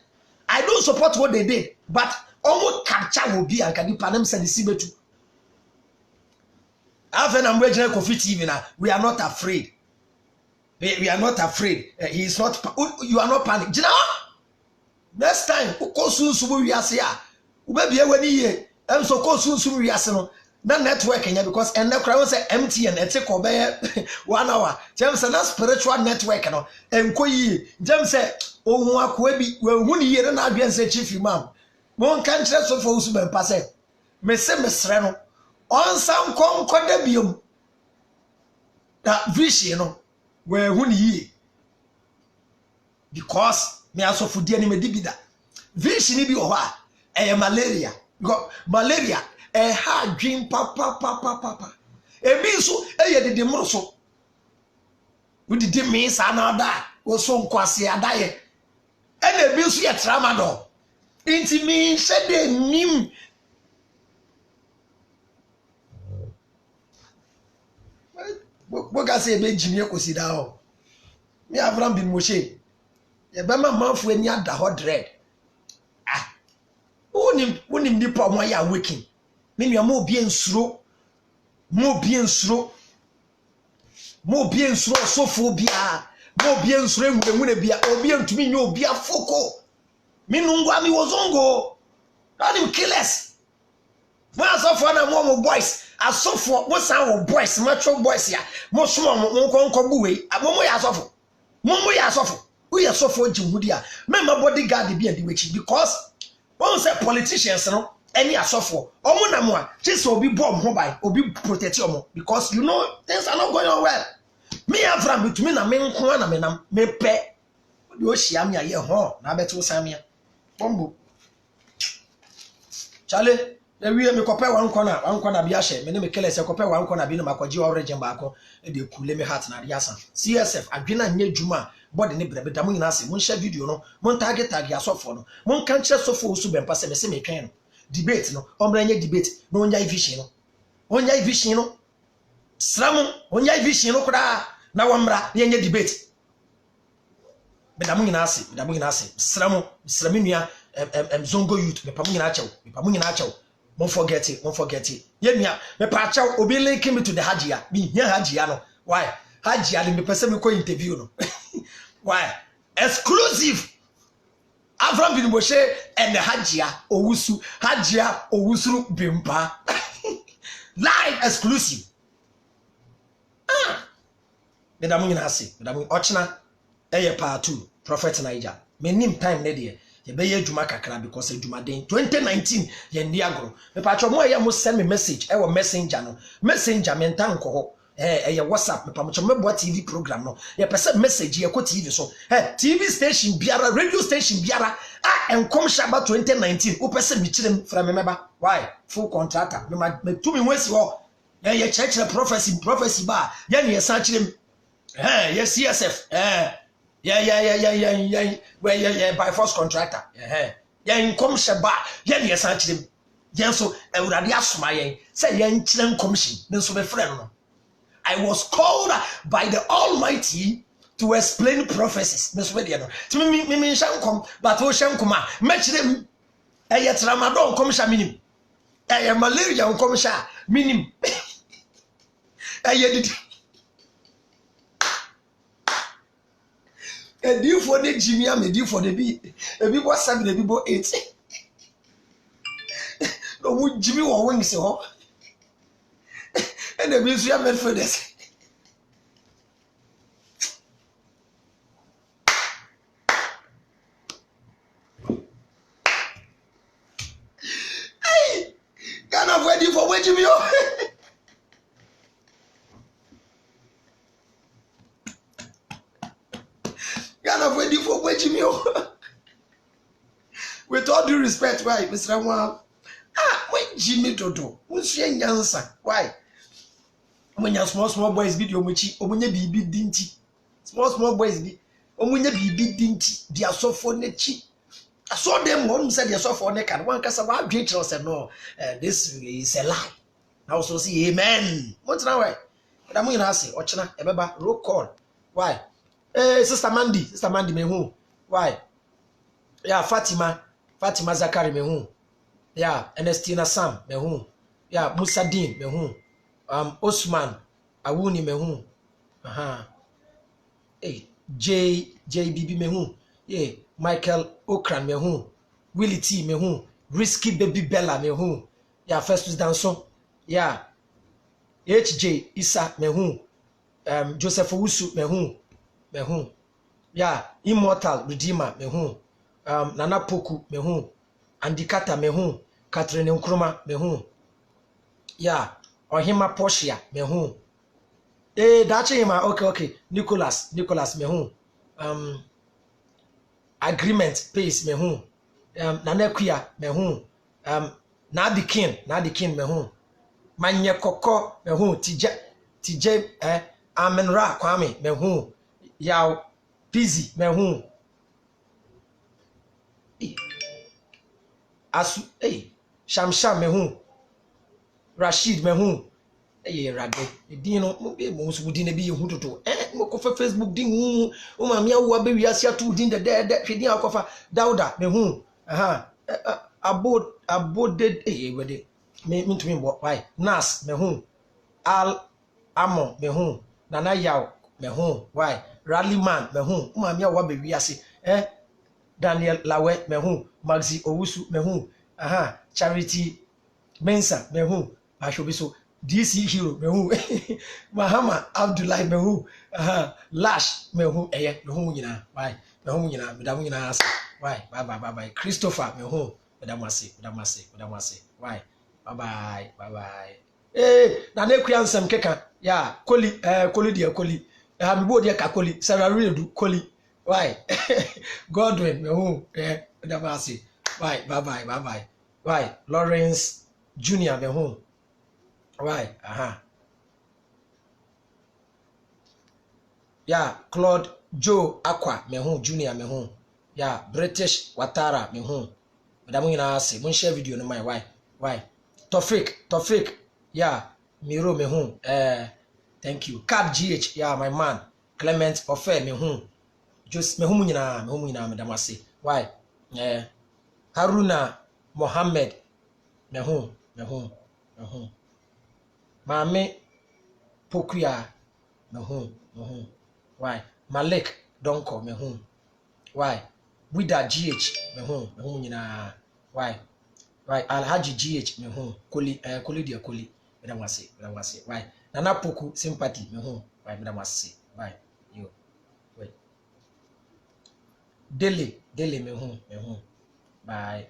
I don't support what they did, but almost capture will be anka di panem se di sibetu. After I'm waging Kofi TV now, we are not afraid. We are not afraid. He is not. You are not panic. You know? Next time, ukosu subu wiase a, ubebi ewani ye. So kosu subu wiase no. Na network enya because and crowd say MTN e take obe 1 hour. James say na spiritual network no. Enko yi. James say ohun akwa bi we hu ni ye na adwen say chief imam. Mon kan kire so for usu bempa say. Me se mesre no. On sam konkoda biom. Da vision no. We hu ni ye. Because me asofu die ni me dibida. Vision ni bi o ha. Malaria. Because malaria ha dream papa ebi so de mro so we did me sa na da wo so nkwase adaye na ebi so ye tramadol inti mi shede nim boga se be jimi ekosi da ho mi Abraham bin Moshe ye be ma manfu ani ada ho dread unim di pa mo ya waking me mo obi ensuro sofo bia mo obi ensuro enwune bia obi entumi nyo obi afoko me nungwa mi wozongo anim killers mo asofo na mo boys asofo mo san wo boys macho boys ya mo so mo nkonko buwe mo ya asofo wo ya asofo jihudi a me ma bodyguard bia di wechi because one say politicians no any asofo omo na mo a chese obi bomb ho bai obi protect omo because you know things are not going on well. Me Abraham bitumi na me nko na me nam me pe de o hia me aye ho na beto samia bombo chale na wie me kope wan kona bi ahye me ne me kele se kope wan kona bi no makwaji origin ba ko e de kule me heart na de asa CSF adwena nya dwuma body ne brebe da mo nyina ase mo share video no mo target asofo no mo kan kire sofo su bempa se me se me twen no debate no omra nya debate no onya vision no sram onya vision no kura na wamra nya debate me da mo nyina ase sram nua zongo youth me pa mo nyina achew Don't forget it. Yeah, me pacha obi link me to the Hajia. Me here Hajia no. Why? Hajia me person me ko interview no. Why? Exclusive. Avram bin Moshe and the Hajia Owusuru Bimpa. Live exclusive. Madam Yinasi, Madam Ochna, part 2, Prophet Niger. Me nim time ne there. Ye be ye dwuma kakra because dwuma den 2019 ye ndi agro me pa cho mo ye mo send me message e wo messenger no messenger me ntan ko ho ye WhatsApp me pa mo cho me bo TV program no ye pese message ye ko TV so TV station biara radio station biara enkom shaba 2019 wo pese mi kirem fra me meba why full contractor me tumi wesi ho ye church prophecy ba ye ne ye san kirem ye CSF Yeah, by force contractor. Yeah, in come sheba, yes, actually. Yes, so I would have asked my say, young children commission, then so my friend. I was called by the Almighty to explain prophecies. Miss William, to me, shall come, but who shall come? Match them. Yet Ramadan come sha minim. Malaria come sha minim. Did. A deal for the Jimmy, I'm a deal for the B. A big was 7, a big 8. No, would Jimmy or wings so? And the museum meant for this. Hey, can't wait for where Jimmy. For waiting me. With all due respect, why, Mr. Wang? When Jimmy Dodo, what's your answer? Why? When your small boys be your muchi, or when you be dinty. Small boys be, or when you be dinty, they are so for nechi. I saw them one said they are so for neck and one cast about details said no, this is a lie. I also see amen. What's now? But I'm going to say, Ochana, Ebeba, roll call. Why? Sister Mandy me who? Why? Yeah, Fatima Zakari me who? Yeah, Ernestina Sam me who? Yeah, Musa Dean me who? Osman Awuni me who? Hey, JBB me who? Yeah, Michael Okran me who? Willie T me who? Risky Baby Bella me who? Yeah, Festus Danson. Yeah, HJ Isa me who? Joseph Owusu me who? Me who? Yeah, Immortal Redeemer me who? Nana Poku me who? Andikata me who? Catherine Nkrumah me who? Yeah, Ohima Portia me who? That's him. Okay. Nicholas me who? Agreement Pace me who? Nanekuya me who? Nadi King me who? Manye Koko me who? TJ Amenra Kwame me who? Yaw Pizzy me who? Asu Shamsham me who? Rashid me who? Rade dino mo be mo so din na bi hu toto mo ko fa Facebook din hu o ma me awo be wiase atu din de hwedin akofa Dauda me hu abode wede me ntumi mbo why Nas me hu Al Amo me hu Nana Yaw me hu why Rallyman me hu o ma me awo be wiase Daniel Lawe me hu Maxi Owusu me hu Charity Mensa me hu ashobi so DC Hero me who Mahama Abdullah me who Lash me who me who nyina why me who nyina me da who nyina asa why bye Christopher me who me da mase why bye na na kuya nsem keka ya koli me bo dia ka koli Sarah Redu koli why Godwin me who me da mase why bye why Lawrence Junior me hu. Why? Yeah, Claude Joe Aqua me hu Junior me hu. Yeah, British Watara me hu. Madam nyina ase mun share video no my why? Tofik. Yeah, Miro me hu. Thank you. Cap GH, yeah, my man. Clement Ofe me hu. Just me hu nyina madam ase. Why? Haruna Mohammed me hu. Mame Pokuya me hu. Why? Malik Donko me hu. Why? Wida GH me hu nyina. Why? Alhaji GH me hu. Koli dia Koli madam ase. Why? Nana Poku sympathy me hu. Why madam ase. Why? Yo. Wait. Dele me hu. Bye.